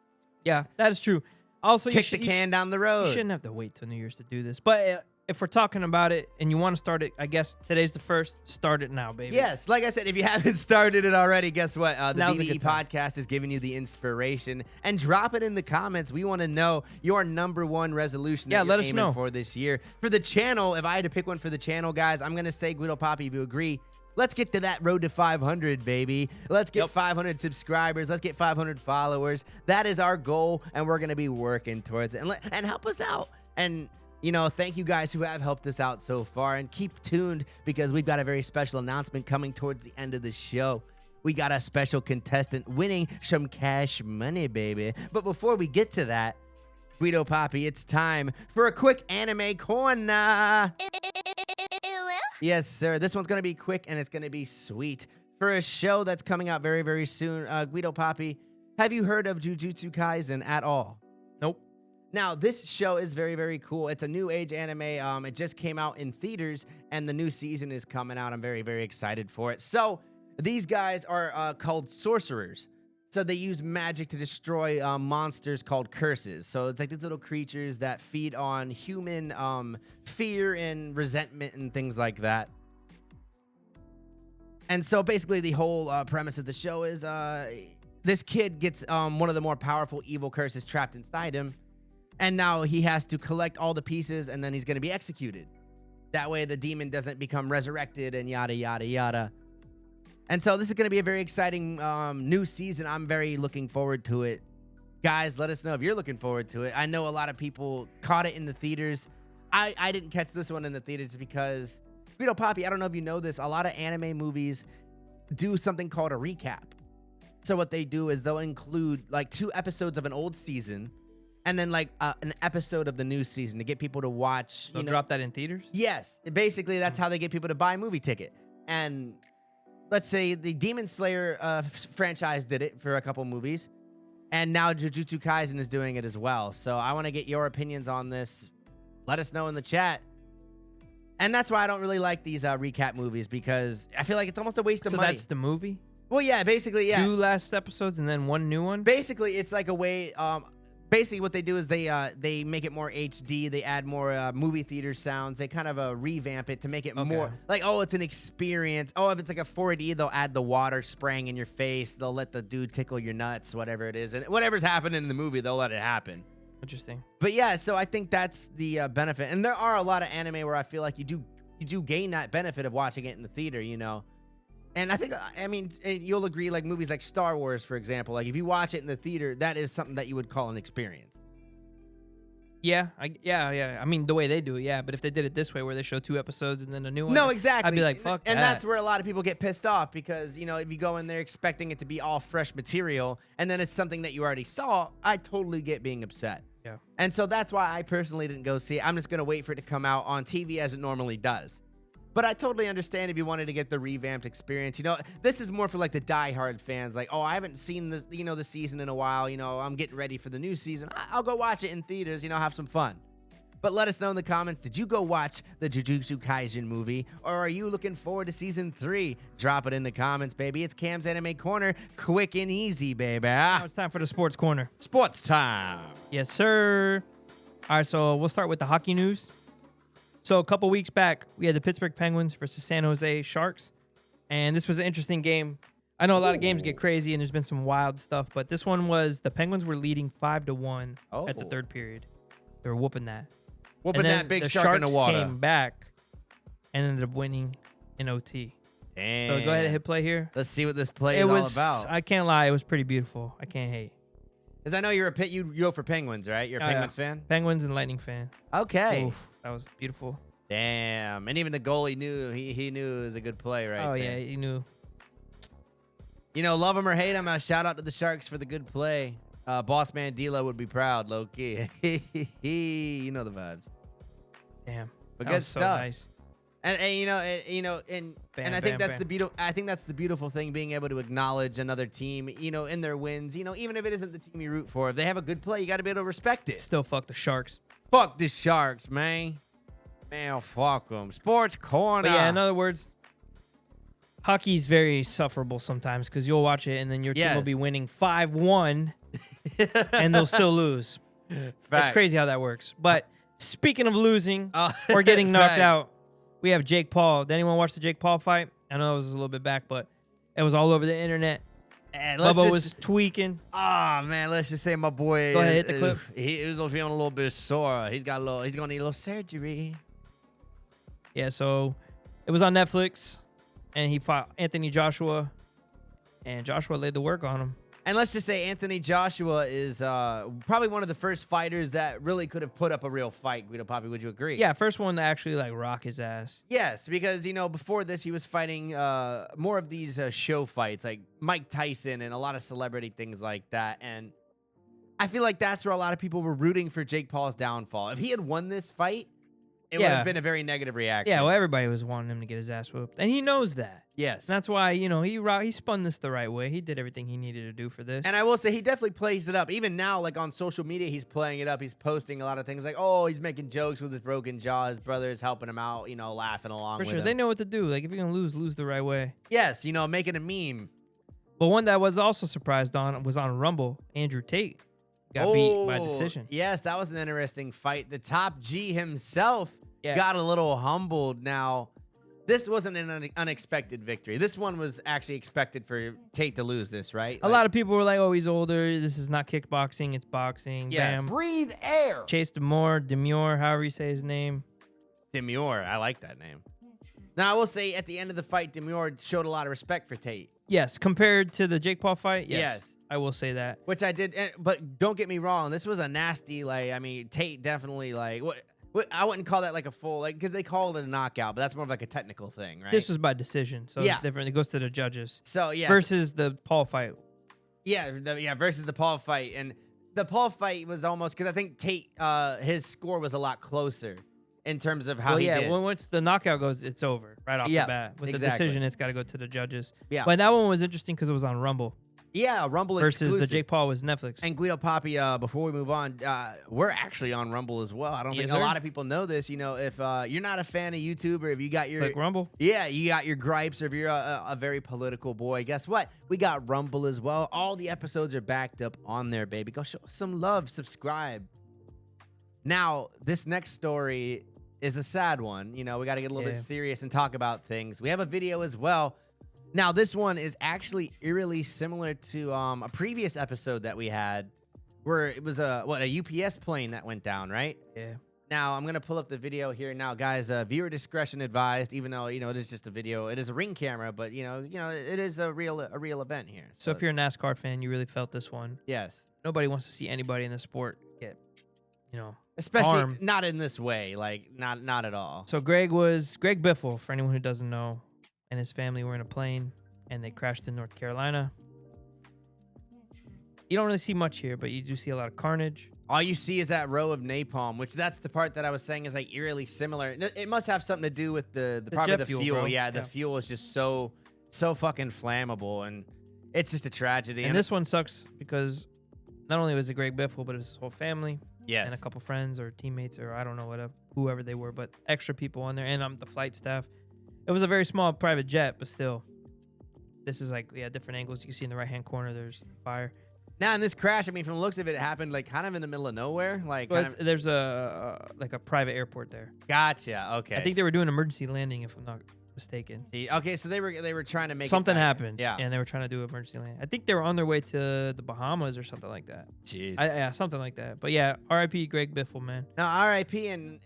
Yeah, that is true. Also, Kick the can down the road. You shouldn't have to wait till New Year's to do this. But if we're talking about it and you want to start it, I guess today's the first. Start it now, baby. Yes, like I said, if you haven't started it already, guess what? The Now's a BBE good time. podcast is giving you the inspiration. And drop it in the comments. We want to know your number one resolution that Yeah, you're let us aiming know. for this year. For the channel, if I had to pick one for the channel, guys, I'm going to say, Guido Papi, if you agree, let's get to that road to 500, baby. Let's get 500 subscribers. Let's get 500 followers. That is our goal, and we're going to be working towards it. And help us out. And you know, thank you guys who have helped us out so far. And keep tuned because we've got a very special announcement coming towards the end of the show. We got a special contestant winning some cash money, baby. But before we get to that, Guido Papi, it's time for a quick anime corner. Yes, sir. This one's going to be quick and it's going to be sweet. for a show that's coming out very, very soon. Guido Papi, have you heard of JUJUTSU Kaisen at all? Nope. Now, this show is very, very cool. It's a new age anime. It just came out in theaters, and the new season is coming out. I'm very, very excited for it. So these guys are called sorcerers. So they use magic to destroy monsters called curses. So it's like these little creatures that feed on human fear and resentment and things like that. And so basically the whole premise of the show is this kid gets one of the more powerful evil curses trapped inside him. And now he has to collect all the pieces, and then he's going to be executed. That way the demon doesn't become resurrected and yada, yada, yada. And so this is going to be a very exciting new season. I'm very looking forward to it. Guys, let us know if you're looking forward to it. I know a lot of people caught it in the theaters. I didn't catch this one in the theaters because, Guido Papi, I don't know if you know this, a lot of anime movies do something called a recap. So what they do is they'll include like 2 episodes of an old season and then like an episode of the new season to get people to watch. They'll drop that in theaters? Yes. Basically, that's how they get people to buy a movie ticket. And let's say the Demon Slayer franchise did it for a couple movies, and now JUJUTSU Kaisen is doing it as well. So I want to get your opinions on this. Let us know in the chat. And that's why I don't really like these recap movies, because I feel like it's almost a waste of money. So that's the movie? Well, yeah, basically, yeah. 2 last episodes and then 1 new one? Basically, it's like a way... basically, what they do is they make it more HD. They add more movie theater sounds. They kind of revamp it to make it more like, oh, it's an experience. Oh, if it's like a 4D, they'll add the water spraying in your face. They'll let the dude tickle your nuts, whatever it is. And whatever's happening in the movie, they'll let it happen. Interesting. But yeah, so I think that's the benefit. And there are a lot of anime where I feel like you do gain that benefit of watching it in the theater, you know. And I think, I mean, you'll agree, like movies like Star Wars, for example, like if you watch it in the theater, that is something that you would call an experience. Yeah, yeah. I mean, the way they do it, yeah. But if they did it this way, where they show 2 episodes and then a new one, no, exactly. I'd be like, fuck and that. that's where a lot of people get pissed off, because, you know, if you go in there expecting it to be all fresh material and then it's something that you already saw, I totally get being upset. Yeah. And so that's why I personally didn't go see it. I'm just going to wait for it to come out on TV as it normally does. But I totally understand if you wanted to get the revamped experience. You know, this is more for like the diehard fans. Like, oh, I haven't seen this, you know, the season in a while. You know, I'm getting ready for the new season. I'll go watch it in theaters, you know, have some fun. But let us know in the comments, did you go watch the JUJUTSU Kaisen movie? Or are you looking forward to season 3? Drop it in the comments, baby. It's Cam's Anime Corner. Quick and easy, baby. Now it's time for the sports corner. Sports time. Yes, sir. All right, so we'll start with the hockey news. So a couple weeks back, we had the Pittsburgh Penguins versus San Jose Sharks. And this was an interesting game. I know a lot of games get crazy and there's been some wild stuff, but this one was the Penguins were leading 5-1 at the 3rd period. They were whooping that. Whooping that big shark in the water. Came back and ended up winning in OT. Damn. So go ahead and hit play here. Let's see what this play is all about. I can't lie, it was pretty beautiful. I can't hate. Because I know you go for Penguins, right? You're a Penguins fan? Penguins and Lightning fan. Okay. Oof, that was beautiful. Damn. And even the goalie knew. He knew it was a good play right there. Yeah, he knew. You know, love him or hate him, shout out to the Sharks for the good play. Boss man D'Lo would be proud, low key. You know the vibes. Damn. But that good was stuff. So nice. And I think that's the beautiful. I think that's the beautiful thing, being able to acknowledge another team, you know, in their wins. You know, even if it isn't the team you root for, if they have a good play, you got to be able to respect it. Still, fuck the Sharks. Fuck the Sharks, man. Man, fuck them. Sports corner. But yeah, in other words, hockey's very sufferable sometimes because you'll watch it and then your team will be winning 5-1 and they'll still lose. It's crazy how that works. But speaking of losing or getting knocked out, we have Jake Paul. Did anyone watch the Jake Paul fight? I know it was a little bit back, but it was all over the internet. Bubba was tweaking. Man, let's just say my boy. Go ahead, hit the clip. He was feeling a little bit sore. He's gonna need a little surgery. Yeah, so it was on Netflix, and he fought Anthony Joshua, and Joshua laid the work on him. And let's just say Anthony Joshua is probably one of the first fighters that really could have put up a real fight. Guido Papi, would you agree? Yeah, first one to actually like rock his ass. Yes, because, you know, before this, he was fighting more of these show fights, like Mike Tyson and a lot of celebrity things like that. And I feel like that's where a lot of people were rooting for Jake Paul's downfall. If he had won this fight, it would have been a very negative reaction. Yeah, well, everybody was wanting him to get his ass whooped, and he knows that. Yes. And that's why, he spun this the right way. He did everything he needed to do for this. And I will say, he definitely plays it up. Even now, like on social media, he's playing it up. He's posting a lot of things like, oh, he's making jokes with his broken jaw. His brother is helping him out, laughing along For with sure. him. They know what to do. Like, if you're going to lose the right way. Yes, making a meme. But one that I was also surprised on was on Rumble. Andrew Tate got beat by decision. Yes, that was an interesting fight. The top G himself Yeah. got a little humbled. Now, this wasn't an unexpected victory. This one was actually expected for Tate to lose this, right? A lot of people were like, oh, he's older. This is not kickboxing. It's boxing. Yes. Bam. Breathe air. Chase Demoor, however you say his name. Demoor. I like that name. Now, I will say at the end of the fight, Demoor showed a lot of respect for Tate. Yes, compared to the Jake Paul fight, Yes. I will say that. Which I did. But don't get me wrong. This was a nasty, Tate definitely, what I wouldn't call that like a full, because they call it a knockout, but that's more of like a technical thing, right? This was by decision, so Yeah. it's different. It goes to the judges. So, yes. Versus the Paul fight. Versus the Paul fight. And the Paul fight was almost, because I think Tate, his score was a lot closer in terms of how he did. Once the knockout goes, it's over right off the bat. With the decision, it's got to go to the judges. Yeah. But that one was interesting because it was on Rumble. Yeah, Rumble versus exclusive. the Jake Paul was Netflix. And Guido Papi, before we move on, we're actually on Rumble as well. I don't think a lot of people know this. If you're not a fan of YouTube, or if you got your Rumble, you got your gripes, or if you're a very political boy, guess what? We got Rumble as well. All the episodes are backed up on there, baby. Go show some love, subscribe. Now, this next story is a sad one. We got to get a little bit serious and talk about things. We have a video as well. Now, this one is actually eerily similar to a previous episode that we had where it was a UPS plane that went down, right? Yeah. Now, I'm going to pull up the video here now, guys. Viewer discretion advised, even though, it is just a video. It is a Ring camera, but, it is a real event here. So if you're a NASCAR fan, you really felt this one. Yes. Nobody wants to see anybody in the sport get, especially harmed. not in this way, not at all. So Greg Biffle, for anyone who doesn't know, and his family were in a plane, and they crashed in North Carolina. You don't really see much here, but you do see a lot of carnage. All you see is that row of napalm, which that's the part that I was saying is eerily similar. It must have something to do with the probably jet the fuel, fuel. bro. Yeah, the fuel is just so fucking flammable, and it's just a tragedy. And this one sucks because not only was it Greg Biffle, but it was his whole family. Yes. And a couple friends or teammates or I don't know whoever they were, but extra people on there, and the flight staff. It was a very small private jet, but still. This is different angles. You can see in the right-hand corner, there's fire. Now, in this crash, from the looks of it, it happened kind of in the middle of nowhere. There's a private airport there. Gotcha. Okay. I think they were doing emergency landing, if I'm not mistaken. Okay, so they were trying to make something happened. Yeah. And they were trying to do emergency landing. I think they were on their way to the Bahamas or something like that. Jeez. Yeah, something like that. But yeah, R.I.P. Greg Biffle, man. Now, R.I.P. and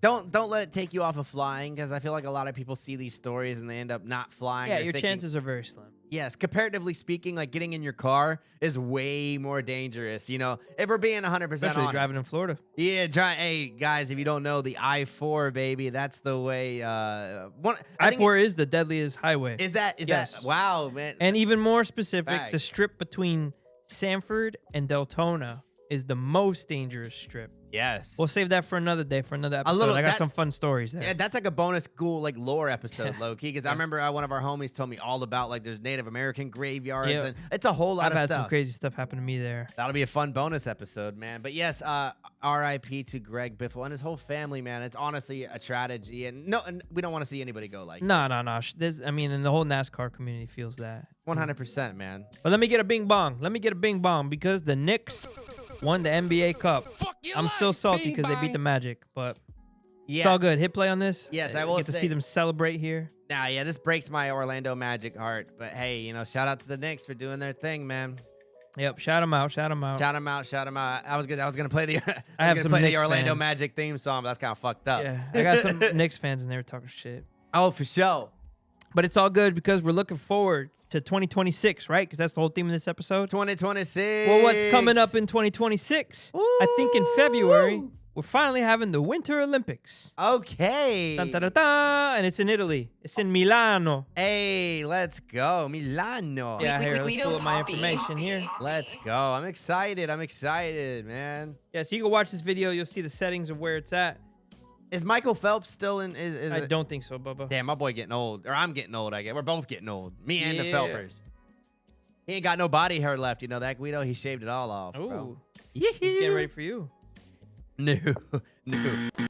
Don't let it take you off of flying, because I feel like a lot of people see these stories and they end up not flying. Yeah, your chances are very slim. Yes, comparatively speaking, getting in your car is way more dangerous. If we're being 100% Especially honest. driving in Florida. Yeah, hey guys, if you don't know, the I-4, baby, that's the way. I-4 is the deadliest highway. Is that? Wow, man. And even more specific, Facts. the strip between Sanford and Deltona is the most dangerous strip. Yes. We'll save that for another day, for another episode. I got some fun stories there. Yeah, that's like a bonus cool lore episode, low-key, because I remember one of our homies told me all about there's Native American graveyards, and it's a whole lot of stuff. I've had some crazy stuff happen to me there. That'll be a fun bonus episode, man. But yes, R.I.P. to Greg Biffle and his whole family, man. It's honestly a tragedy, and we don't want to see anybody go like No. This, and the whole NASCAR community feels that. 100%, man. But let me get a bing bong because the Knicks won the NBA Cup. I'm still salty because they beat the Magic, but it's all good. Hit play on this. Yes, I will get to see them celebrate here. Nah, yeah, this breaks my Orlando Magic heart. But hey, shout out to the Knicks for doing their thing, man. Yep, shout them out. Shout them out. I was gonna play the Knicks Orlando fans. Magic theme song, but that's kind of fucked up. Yeah, I got some Knicks fans in there talking shit. Oh, for sure. But it's all good because we're looking forward to 2026, right? Because that's the whole theme of this episode. 2026. Well, what's coming up in 2026? I think in February, we're finally having the Winter Olympics. Okay. Dun, dun, dun, dun, and it's in Italy. It's in Milano. Hey, let's go. Milano. Yeah, here, let's Guido pull up my Papi. information here. Let's go. I'm excited, man. Yeah, so you can watch this video. You'll see the settings of where it's at. Is Michael Phelps still in? I don't think so, Bubba. Damn, my boy getting old. Or I'm getting old, I guess. We're both getting old. Me and the Yeah. Phelpers. He ain't got no body hair left. You know that, Guido? He shaved it all off, bro. Oh, he's getting ready for you. No.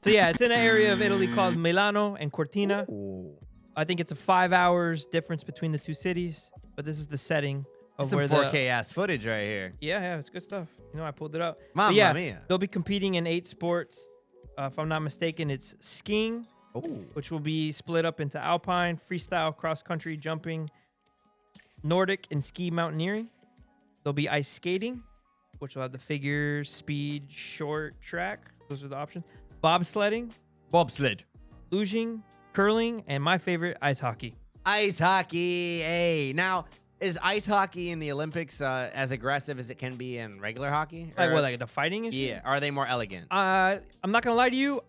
So yeah, it's in an area of Italy called Milano and Cortina. Ooh. I think it's a 5 hours difference between the two cities, but this is the setting of Some where 4K ass footage right here. Yeah, it's good stuff. You know, I pulled it up. Mamma But yeah, mia. they'll be competing in 8 sports. If I'm not mistaken, it's skiing, Ooh. which will be split up into alpine, freestyle, cross country, jumping, Nordic, and ski mountaineering. There'll be ice skating, which will have the figures, speed, short track. Those are the options. Bobsledding, Bobsled. luging, curling, and my favorite, ice hockey. Ice hockey. Hey. Now, is ice hockey in the Olympics as aggressive as it can be in regular hockey? Like Or- what, like the fighting is? Yeah. Are they more elegant? I'm not gonna lie to you.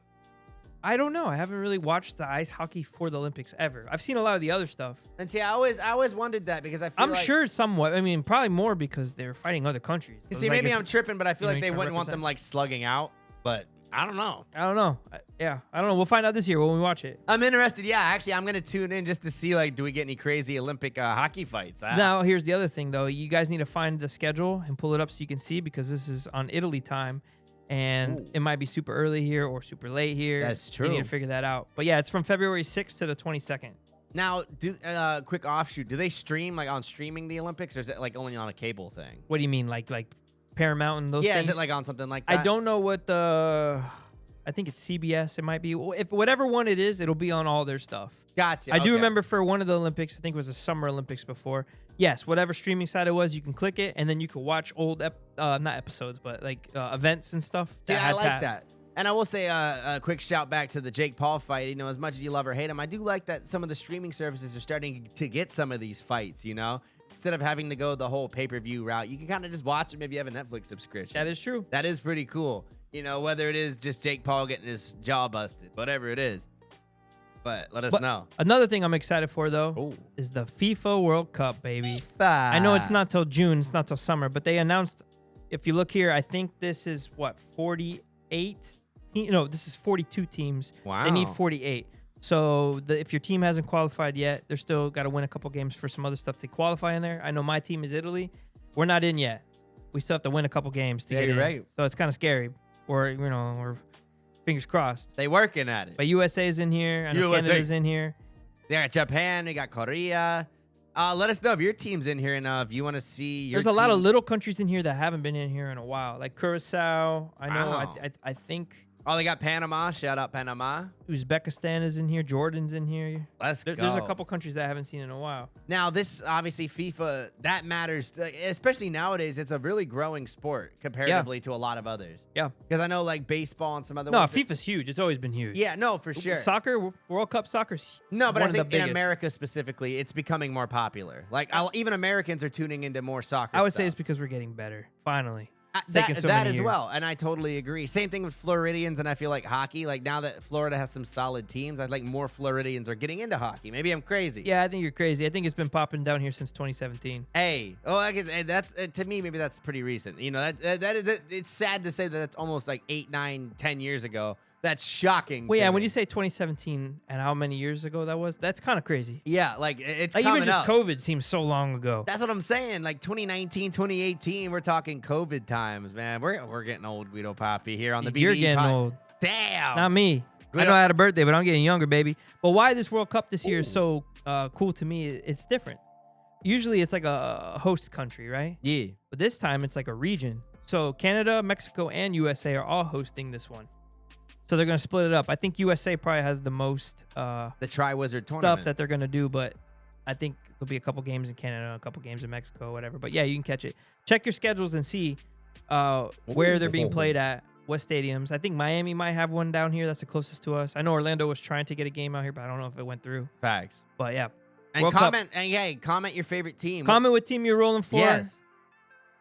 I don't know. I haven't really watched the ice hockey for the Olympics ever. I've seen a lot of the other stuff. And see, I always wondered that because I feel I'm like, sure somewhat. I mean, probably more because they're fighting other countries. You So see, like maybe it's- I'm tripping, but I feel you know, like they you're trying to wouldn't want them represent. like slugging out. But I don't know. I don't know. I don't know. We'll find out this year when we watch it. I'm interested. Yeah, actually, I'm gonna tune in just to see like, do we get any crazy Olympic hockey fights? Now, here's the other thing, though. You guys need to find the schedule and pull it up so you can see because this is on Italy time, and Ooh. it might be super early here or super late here. That's You need true. to figure that out. But yeah, it's from February 6th to the 22nd. Now, quick offshoot. Do they stream like on streaming the Olympics, or is it like only on a cable thing? What do you mean, like Paramount and those Yeah, things? is it like on something like that? I don't know what the. I think it's CBS. It might be. If whatever one it is, it'll be on all their stuff. Gotcha. I do okay. remember for one of the Olympics, I think it was the Summer Olympics before. Yes, whatever streaming site it was, you can click it and then you can watch old, not episodes, but like events and stuff. Yeah, I had like passed. that. And I will say a quick shout back to the Jake Paul fight. You know, as much as you love or hate him, I do like that some of the streaming services are starting to get some of these fights, you know? Instead of having to go the whole pay-per-view route, you can kind of just watch them if you have a Netflix subscription. That is true. That is pretty cool. You know, whether it is just Jake Paul getting his jaw busted, whatever it is. But let us But know. Another thing I'm excited for, though, Ooh. is the FIFA World Cup, baby. FIFA. I know it's not till June, it's not till summer, but they announced, if you look here, I think this is what, 48? No, this is 42 teams. Wow. They need 48. So if your team hasn't qualified yet, they're still got to win a couple games for some other stuff to qualify in there. I know my team is Italy. We're not in yet. We still have to win a couple games to Yeah, get you're in. right. So it's kind of scary. Or, you know, or fingers crossed. They working at it. But USA's in here. I know USA. Canada's in here. They got Japan. They got Korea. Let us know if your team's in here and if you want to see your There's a lot of team. little countries in here that haven't been in here in a while. Like Curacao. I know. Wow. I think Oh, they got Panama. Shout out Panama. Uzbekistan is in here. Jordan's in here. Let's go. There's a couple countries that I haven't seen in a while. Now, this obviously FIFA, that matters, especially nowadays. It's a really growing sport comparatively to a lot of others. Yeah. Because I know like baseball and some other No, ones. FIFA's huge. It's always been huge. Yeah, no, for sure. Soccer, World Cup soccer's No, but one I of the think in biggest. America specifically, it's becoming more popular. Like even Americans are tuning into more soccer. I would say stuff. it's because we're getting better. Finally. It's taken That, so that many as years. well, and I totally agree. Same thing with Floridians, and I feel like hockey. Like now that Florida has some solid teams, I think more Floridians are getting into hockey. Maybe I'm crazy. Yeah, I think you're crazy. I think it's been popping down here since 2017. Hey, that's to me. Maybe that's pretty recent. You know, that it's sad to say that that's almost like 8, 9, 10 years ago. That's shocking. Well, to yeah, when me. you say 2017 and how many years ago that was, that's kind of crazy. yeah, like it's Like coming even just up. COVID seems so long ago. That's what I'm saying. Like 2019, 2018, we're talking COVID times, man. We're getting old, Guido Papi here on the BBE You're getting pod. old. Damn. Not me. Good I know up- I had a birthday, but I'm getting younger, baby. But why this World Cup this year is so cool to me, it's different. Usually it's like a host country, right? Yeah. But this time it's like a region. So Canada, Mexico, and USA are all hosting this one. So they're going to split it up. I think USA probably has the most The Tri-Wizard stuff tournament. that they're going to do, but I think there'll be a couple games in Canada, a couple games in Mexico, whatever. But yeah, you can catch it. Check your schedules and see where they're being played at, what stadiums. I think Miami might have one down here. That's the closest to us. I know Orlando was trying to get a game out here, but I don't know if it went through. Facts. But yeah. And World Cup. comment, and hey, comment your favorite team. Comment what team you're rolling for. Yes.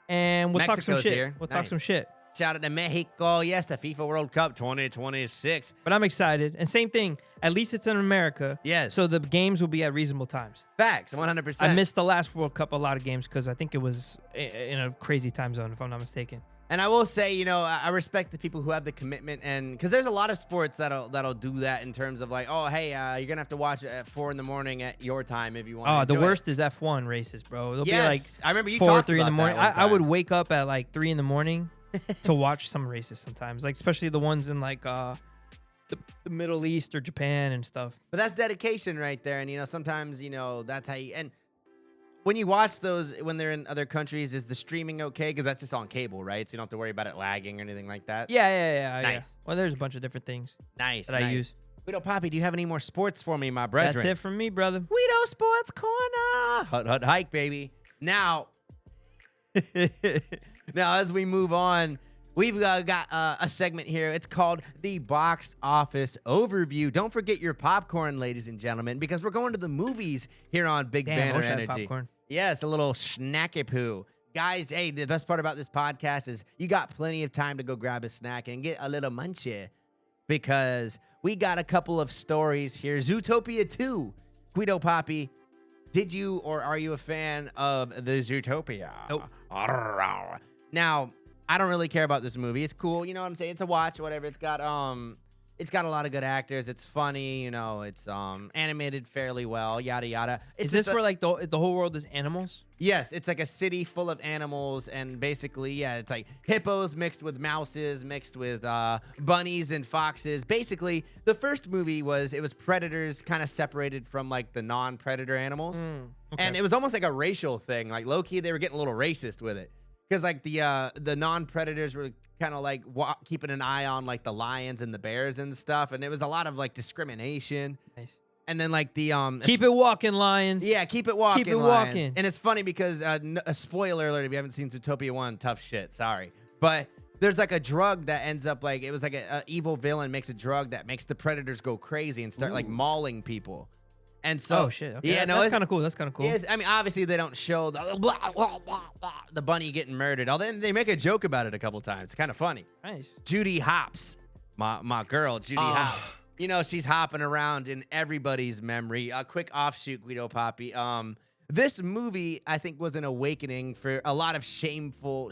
And we'll talk some Mexico's shit. here. We'll talk Nice. some shit. Shout out to Mexico. Yes, the FIFA World Cup 2026. But I'm excited. And same thing. At least it's in America. Yes. So the games will be at reasonable times. Facts, 100%. I missed the last World Cup a lot of games because I think it was in a crazy time zone, if I'm not mistaken. And I will say, I respect the people who have the commitment, and because there's a lot of sports that'll do that in terms of like, oh, hey, you're gonna have to watch it at 4 a.m. at your time if you want. Oh, the worst is F1 races, bro. They'll be like I remember you 4 or talked 3 in the about morning. that one I would time. wake up at like 3 in the morning to watch some races sometimes, like especially the ones in like the Middle East or Japan and stuff. But that's dedication right there, and sometimes that's how you. And when you watch those when they're in other countries, is the streaming okay? Because that's just on cable, right? So you don't have to worry about it lagging or anything like that. Yeah. Nice. Yeah. Well, there's a bunch of different things Nice. that I use. Guido Papi, do you have any more sports for me, my brethren? That's it from me, brother. Guido Sports Corner. Hut hike, baby. Now, as we move on, we've got a segment here. It's called the Box Office Overview. Don't forget your popcorn, ladies and gentlemen, because we're going to the movies here on Big Damn, I Banter wish I had Energy. popcorn. Yes, a little snacky poo. Guys, hey, the best part about this podcast is you got plenty of time to go grab a snack and get a little munchie because we got a couple of stories here. Zootopia 2. Guido Papi, did you or are you a fan of the Zootopia? Nope. Now, I don't really care about this movie. It's cool, you know what I'm saying? It's a watch, whatever. It's got a lot of good actors. It's funny, it's animated fairly well, yada yada. Is this where like the whole world is animals? Yes, it's like a city full of animals, and basically, yeah, it's like hippos mixed with mouses, mixed with bunnies and foxes. Basically, the first movie was predators kind of separated from like the non-predator animals, Okay. and it was almost like a racial thing. Like low-key, they were getting a little racist with it because like the non-predators were kind of like keeping an eye on like the lions and the bears and stuff, and it was a lot of like discrimination. Nice. And then like the Keep it walking, lions. yeah, keep it walking. Keep it Lions. walking. And it's funny because a spoiler alert if you haven't seen Zootopia 1, tough shit. Sorry, but there's like a drug that ends up like it was like a evil villain makes a drug that makes the predators go crazy and start like mauling people. And so, Oh shit. Okay. yeah, no, that's it's kind of cool. That's kind of cool. Yes, I mean, obviously they don't show the bunny getting murdered. Although they make a joke about it a couple times. It's kind of funny. Nice. Judy hops, my girl, Judy hops. She's hopping around in everybody's memory. A quick offshoot, Guido Papi. This movie, I think, was an awakening for a lot of shameful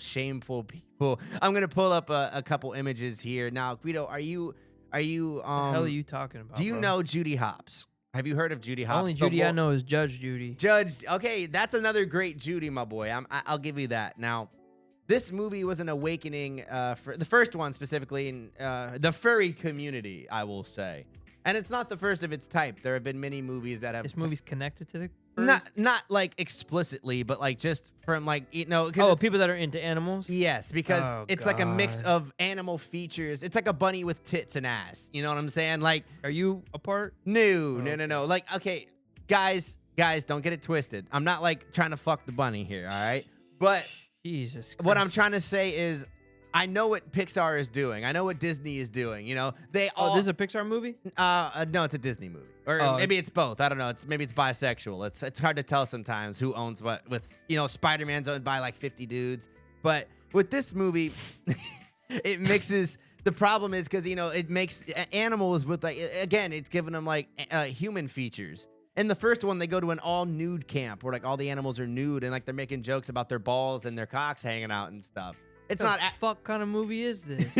people. I'm gonna pull up a couple images here now. Guido, are you? What the hell are you talking about? Do you bro? know Judy Hopps? Have you heard of Judy Hopps? Only Judy I know is Judge Judy. Judge. Okay, that's another great Judy, my boy. I'll give you that. Now, this movie was an awakening for the first one specifically in the furry community, I will say. And it's not the first of its type. There have been many movies that have This movie's connected to the not like explicitly, but like just from like 'cause Oh, it's- people that are into animals. yes, because Oh, it's like a mix God. of animal features. It's like a bunny with tits and ass. You know what I'm saying? Like Are you a part? no. Like okay, guys, don't get it twisted. I'm not like trying to fuck the bunny here, all right? But Jesus. what I'm Christ. trying to say is I know what Pixar is doing. I know what Disney is doing. They all Oh, this is a Pixar movie? no, it's a Disney movie. Or Oh, maybe it's both. I don't know. Maybe it's bisexual. It's hard to tell sometimes who owns what with Spider-Man's owned by like 50 dudes. But with this movie, it mixes. The problem is because it makes animals with like again, it's giving them like human features. In the first one, they go to an all nude camp where like all the animals are nude and like they're making jokes about their balls and their cocks hanging out and stuff. It's What not. the fuck kind of movie is this?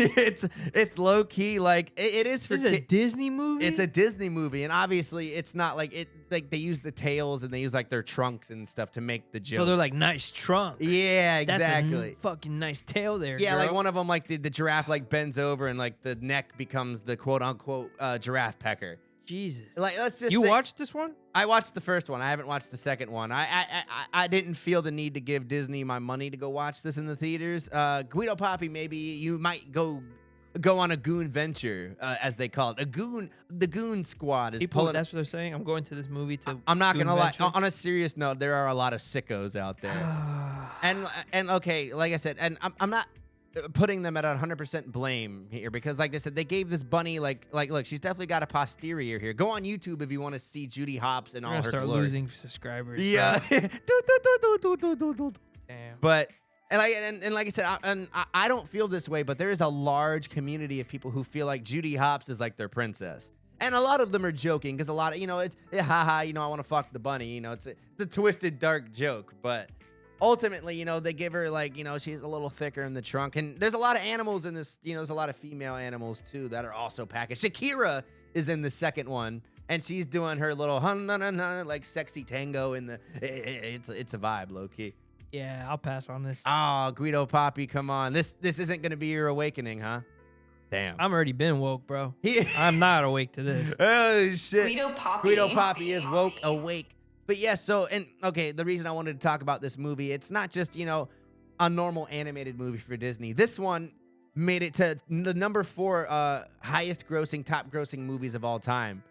it's low key like it is for This is a kids. Disney movie? It's a Disney movie, and obviously it's not like it. Like they use the tails and they use like their trunks and stuff to make the joke. So they're like, nice trunk. yeah, exactly. That's a fucking nice tail there, Yeah, like girl. one of them, like the giraffe, like bends over and like the neck becomes the quote unquote giraffe pecker. Jesus. Like let's just You say, watched this one? I watched the first one. I haven't watched the second one. I didn't feel the need to give Disney my money to go watch this in the theaters. Guido Papi, maybe you might go on a goon venture, as they call it. The Goon Squad is People, pulling. that's what they're saying. I'm going to this movie to. I'm not Goon gonna lie. Venture. On a serious note, there are a lot of sickos out there, and okay, like I said, and I'm not putting them at 100% blame here because, like I said, they gave this bunny like look, she's definitely got a posterior here. Go on YouTube if you want to see Judy Hopps in We're all gonna her start glory. losing subscribers. Yeah. Damn. But And like I said, I don't feel this way, but there is a large community of people who feel like Judy Hopps is like their princess. And a lot of them are joking because a lot of, it's haha, I want to fuck the bunny. It's a twisted, dark joke. But ultimately, they give her like, she's a little thicker in the trunk. And there's a lot of animals in this, there's a lot of female animals too that are also packaged. Shakira is in the second one. And she's doing her little like sexy tango in the. It's a vibe, low key. Yeah, I'll pass on this. Oh, Guido Papi, come on. This isn't gonna be your awakening, huh? Damn. I'm already been woke, bro. I'm not awake to this. Oh shit. Guido Papi. Guido Papi is woke, awake. But yeah, the reason I wanted to talk about this movie, it's not just a normal animated movie for Disney. This one made it to the number 4 highest grossing, top grossing movies of all time.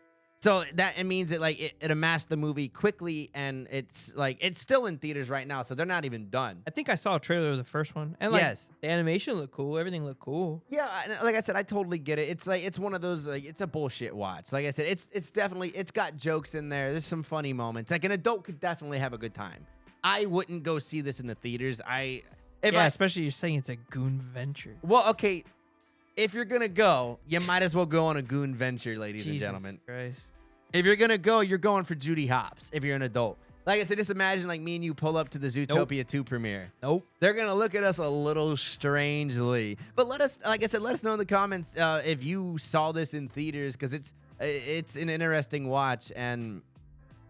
So it means that it amassed the movie quickly, and it's still in theaters right now, so they're not even done. I think I saw a trailer of the first one, and yes, the animation looked cool, everything looked cool. Yeah, like I said, I totally get it. It's one of those it's a bullshit watch. Like I said, it's definitely got jokes in there. There's some funny moments. Like an adult could definitely have a good time. I wouldn't go see this in the theaters. Especially you're saying it's a goon venture. Well, okay, if you're gonna go, you might as well go on a goon venture, ladies and gentlemen. Christ. If you're gonna go, you're going for Judy Hopps. If you're an adult, like I said, just imagine me and you pull up to the Zootopia 2 premiere. Nope. They're gonna look at us a little strangely. But let us know in the comments if you saw this in theaters, because it's an interesting watch, and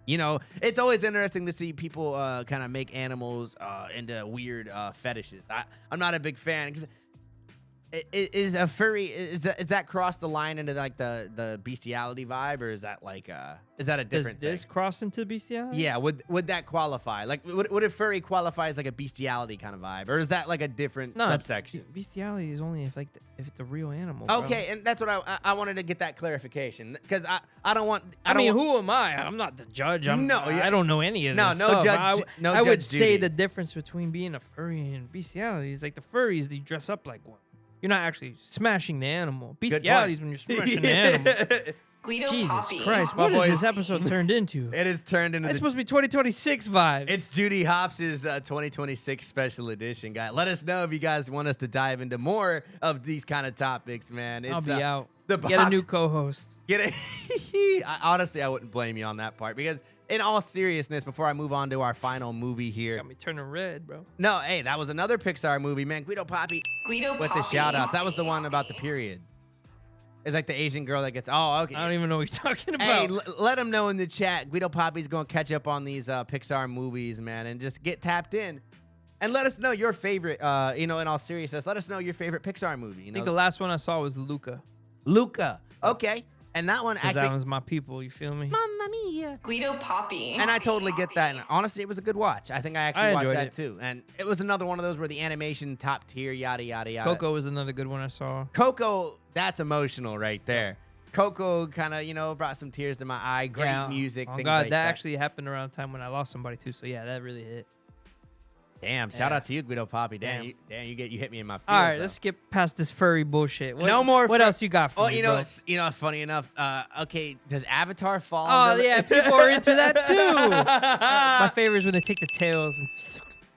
it's always interesting to see people kind of make animals into weird fetishes. I'm not a big fan. Is a furry is that cross the line into the bestiality vibe, or is that is that a different Does this thing? cross into bestiality? Yeah, would that qualify? Would a furry qualify as a bestiality kind of vibe, or is that a different subsection? Bestiality is only if it's a real animal. Bro. Okay, and that's what I wanted to get that clarification, because I don't want. Who am I? I'm not the judge. I don't know any of this. No stuff. judge. I would say the difference between being a furry and bestiality is the furries, they dress up like one. You're not actually smashing the animal. Bestiality is when you're smashing the animal. Guido Jesus Papi. Christ, what is this episode turned into? It is turned into. It's supposed to be 2026 vibes. It's Judy Hopps' 2026 special edition, guy. Let us know if you guys want us to dive into more of these kind of topics, man. I'll be out. Get a new co-host. Honestly, I wouldn't blame you on that part, because in all seriousness, before I move on to our final movie here. Got me turning red, bro. No, hey, that was another Pixar movie, man. Guido Papi. With the shout outs. That was the one about the period. It's the Asian girl that gets. Oh, okay. I don't even know what you're talking about. Hey, let them know in the chat. Guido Papi's going to catch up on these Pixar movies, man, and just get tapped in. And let us know your favorite, in all seriousness, let us know your favorite Pixar movie. I think the last one I saw was Luca. Okay. And that one, that was my people, you feel me? Mamma mia. Guido Papi. And I totally get that. And honestly, it was a good watch. I think I actually watched that too. And it was another one of those where the animation top tier, yada, yada, yada. Coco was another good one I saw. Coco, that's emotional right there. Coco kind of, brought some tears to my eye. Great music. Oh things God, like that actually happened around the time when I lost somebody too. So yeah, that really hit. Damn, shout out to you, Guido Papi. Damn, you hit me in my feels. All right, let's skip past this furry bullshit. No more. What else you got for me, bro? Funny enough. Okay, does Avatar fall? Oh yeah, people are into that too. My favorite is when they take the tails and.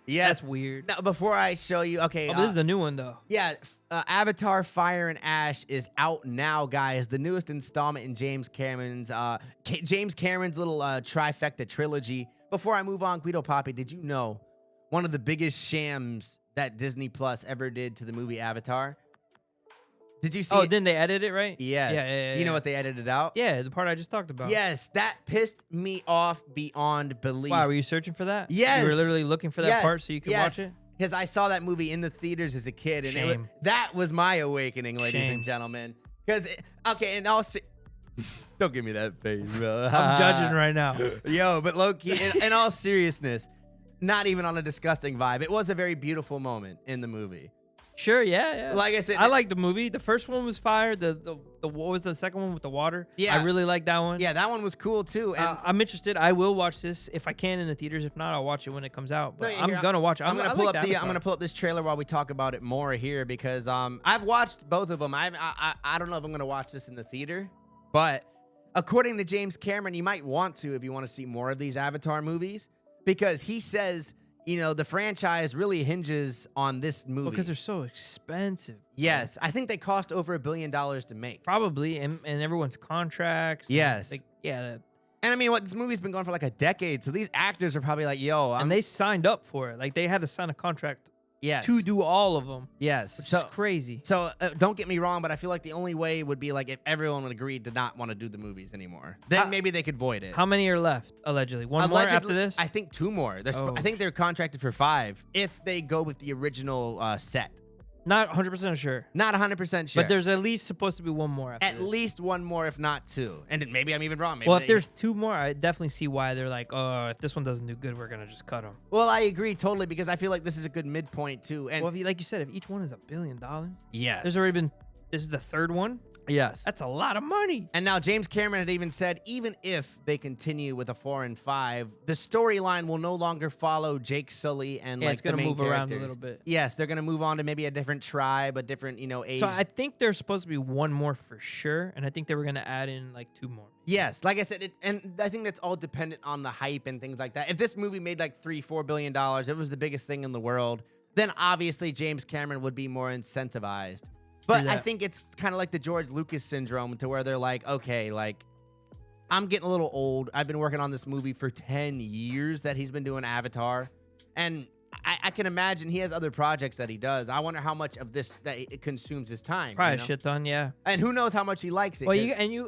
Yes, that's weird. Now, before I show you, okay. This is the new one though. Yeah, Avatar: Fire and Ash is out now, guys. The newest installment in James Cameron's little trifecta trilogy. Before I move on, Guido Papi, did you know one of the biggest shams that Disney Plus ever did to the movie Avatar? Did you see it? Then they edited it, right? Yes. Yeah. You know what they edited out? Yeah, the part I just talked about. Yes, that pissed me off beyond belief. Why, were you searching for that? Yes. You were literally looking for that part so you could watch it? Because I saw that movie in the theaters as a kid, and that was my awakening, ladies and gentlemen. Because, and also... Don't give me that face, bro. I'm judging right now. Yo, but low-key, in all seriousness, not even on a disgusting vibe, it was a very beautiful moment in the movie. Sure, yeah. Like I said, I like the movie. The first one was fire. What was the second one with the water? Yeah, I really like that one. Yeah, that one was cool too. And I'm interested. I will watch this if I can in the theaters. If not, I'll watch it when it comes out. But I'm gonna watch it. I'm gonna pull up this trailer while we talk about it more here, because I've watched both of them. I don't know if I'm gonna watch this in the theater, but according to James Cameron, you might want to if you want to see more of these Avatar movies, because he says you know, the franchise really hinges on this movie. Because they're so expensive. Yes, I think they cost over $1 billion to make. Probably, and everyone's contracts. Yes. Like, yeah. And I mean, this movie's been going for like a decade, so these actors are probably like, yo, And they signed up for it. Like, they had to sign a contract to do all of them. Yes. Which is crazy. So don't get me wrong, but I feel like the only way would be like if everyone would agree to not want to do the movies anymore. Then maybe they could void it. How many are left, allegedly? One more after this? I think 2 more. I think they're contracted for 5 if they go with the original set. Not 100% sure. Not 100% sure. But there's at least supposed to be 1 more after At this. least 1 more, if not 2. And maybe I'm even wrong. Maybe Well, if there's 2 more, I definitely see why they're like, oh, if this one doesn't do good, we're going to just cut them. Well, I agree totally because I feel like this is a good midpoint too. And well, like you said, if each one is $1 billion, yes, this is the 3rd one. Yes. That's a lot of money. And now James Cameron had even said, even if they continue with a 4 and 5, the storyline will no longer follow Jake Sully and like it's gonna the main move around a characters. little bit. Yes, they're gonna move on to maybe a different tribe, a different, age. So I think there's supposed to be 1 more for sure, and I think they were gonna add in like 2 more. Yes, like I said, and I think that's all dependent on the hype and things like that. If this movie made like $3-4 billion, it was the biggest thing in the world, then obviously James Cameron would be more incentivized. But I think it's kind of like the George Lucas syndrome to where they're like, okay, like, I'm getting a little old. I've been working on this movie for 10 years that he's been doing Avatar. And I can imagine he has other projects that he does. I wonder how much of this that it consumes his time. Probably a shit ton, yeah. And who knows how much he likes it. Well, you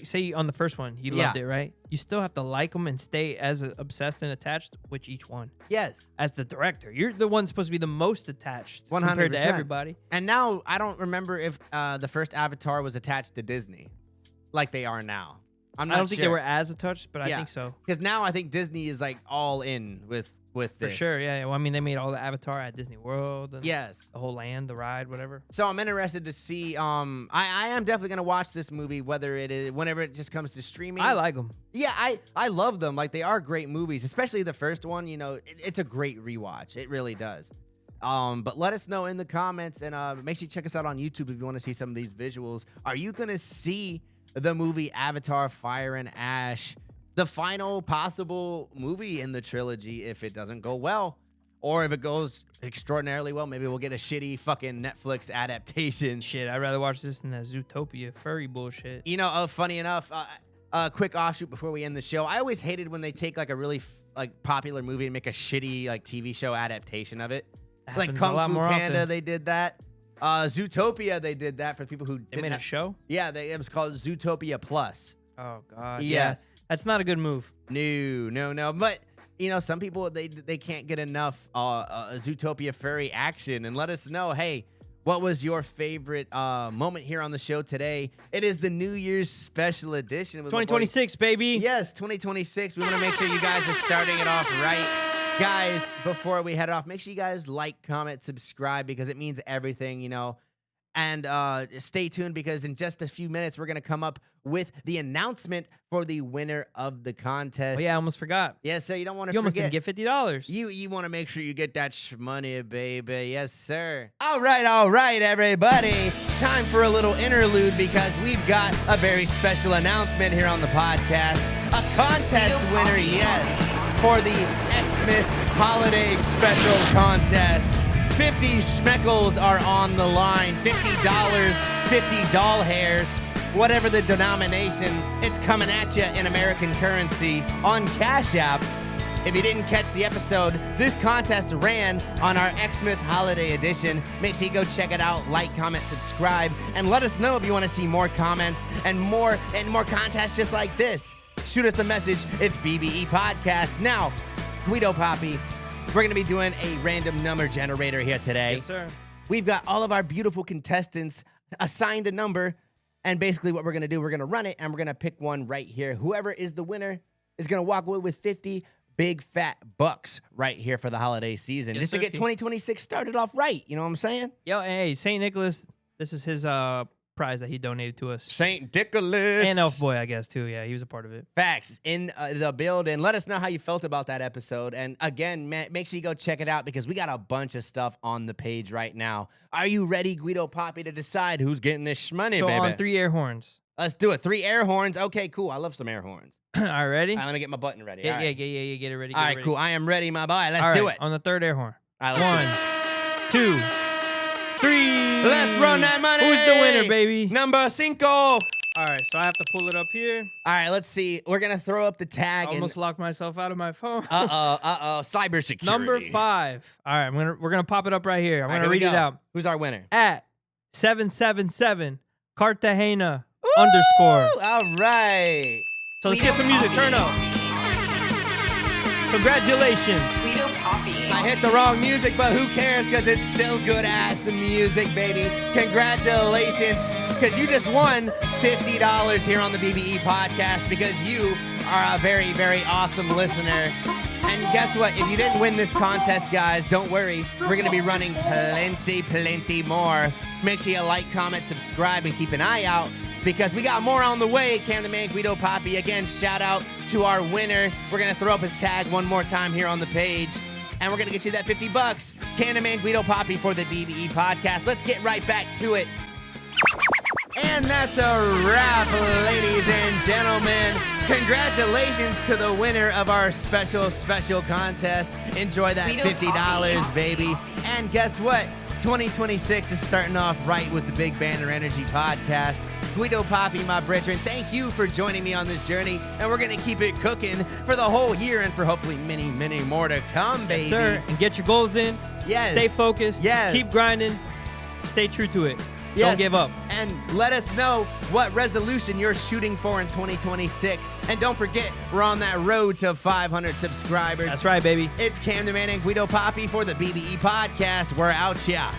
say on the first one, you loved it, right? You still have to like them and stay as obsessed and attached with each one. Yes. As the director, you're the one supposed to be the most attached 100%. compared to everybody. And now I don't remember if the first Avatar was attached to Disney, like they are now. I don't think they were as attached, but I think so. Because now I think Disney is like all in with this. For sure, yeah. Well, I mean, they made all the Avatar at Disney World. And yes. The whole land, the ride, whatever. So I'm interested to see. I am definitely gonna watch this movie, whenever it just comes to streaming. I like them. Yeah, I love them. Like they are great movies, especially the first one. It's a great rewatch. It really does. But let us know in the comments, and make sure you check us out on YouTube if you want to see some of these visuals. Are you gonna see the movie Avatar: Fire and Ash? The final possible movie in the trilogy if it doesn't go well. Or if it goes extraordinarily well, maybe we'll get a shitty fucking Netflix adaptation. Shit, I'd rather watch this than that Zootopia furry bullshit. Funny enough, quick offshoot before we end the show. I always hated when they take like a really popular movie and make a shitty like TV show adaptation of it. Like Kung Fu Panda, often. they did that. Zootopia, they did that for people who They made a show? Yeah, it was called Zootopia Plus. Oh, God. Yes. Yeah. That's not a good move. No. But, some people, they can't get enough Zootopia furry action. And let us know, hey, what was your favorite moment here on the show today? It is the New Year's special edition. With 2026, baby. Yes, 2026. We want to make sure you guys are starting it off right. Guys, before we head off, make sure you guys like, comment, subscribe, because it means everything, And stay tuned, because in just a few minutes, we're going to come up with the announcement for the winner of the contest. Oh, yeah, I almost forgot. Yes, sir. You don't want to forget. You almost didn't get $50. You want to make sure you get that money, baby. Yes, sir. All right, everybody. Time for a little interlude, because we've got a very special announcement here on the podcast. A contest winner, yes, for the Xmas Holiday Special Contest. 50 schmeckles are on the line. $50, 50 doll hairs, whatever the denomination. It's coming at you in American currency on Cash App. If you didn't catch the episode, this contest ran on our Xmas Holiday Edition. Make sure you go check it out. Like, comment, subscribe, and let us know if you want to see more comments and more contests just like this. Shoot us a message. It's BBE Podcast. Now, Guido Papi, we're going to be doing a random number generator here today. Yes, sir. We've got all of our beautiful contestants assigned a number, and basically what we're going to do, we're going to run it, and we're going to pick one right here. Whoever is the winner is going to walk away with 50 big fat bucks right here for the holiday season. Yes, just to get 2026 started off right. You know what I'm saying? Yo, hey, St. Nicholas, this is his prize that he donated to us. St. Nicholas. And Elf Boy, I guess, too. Yeah, he was a part of it. Facts in the building. Let us know how you felt about that episode. And again, man, make sure you go check it out, because we got a bunch of stuff on the page right now. Are you ready, Guido Papi, to decide who's getting this shmoney, so baby? on 3 air horns. Let's do it. 3 air horns. Okay, cool. I love some air horns. All right, ready? All right, let me get my button ready. Yeah, get it ready. All right, cool. I am ready, my boy. Let's All do right, it. on the third air horn. All right, 1, 2, 3. Let's run that money. Who's the winner, baby? Number 5. All right, so I have to pull it up here. All right, let's see. We're going to throw up the tag. I almost locked myself out of my phone. Cybersecurity. Number 5. All right, we're gonna pop it up right here. I'm gonna read it out. Who's our winner? At 777 Cartagena _ All right. So let's get some music. Turn up. Congratulations. Guido Papi. I hit the wrong music, but who cares? Because it's still good ass music, baby. Congratulations, because you just won $50 here on the BBE podcast because you are a very, very awesome listener. And guess what? If you didn't win this contest, guys, don't worry. We're going to be running plenty more. Make sure you like, comment, subscribe, and keep an eye out because we got more on the way. Cameraman Guido Papi. Again, shout out to our winner. We're going to throw up his tag one more time here on the page. And we're going to get you that $50. Cameraman Guido Papi for the BBE podcast. Let's get right back to it. And that's a wrap, ladies and gentlemen. Congratulations to the winner of our special contest. Enjoy that $50, baby. And guess what? 2026 is starting off right with the Big Banter Energy podcast. Guido Papi, my brethren, thank you for joining me on this journey. And we're going to keep it cooking for the whole year and for hopefully many, many more to come, baby. Yes, sir. And get your goals in. Yes. Stay focused. Yes. Keep grinding. Stay true to it. Yes. Don't give up. And let us know what resolution you're shooting for in 2026. And don't forget, we're on that road to 500 subscribers. That's right, baby. It's Cameraman and Guido Papi for the BBE podcast. We're out, yeah.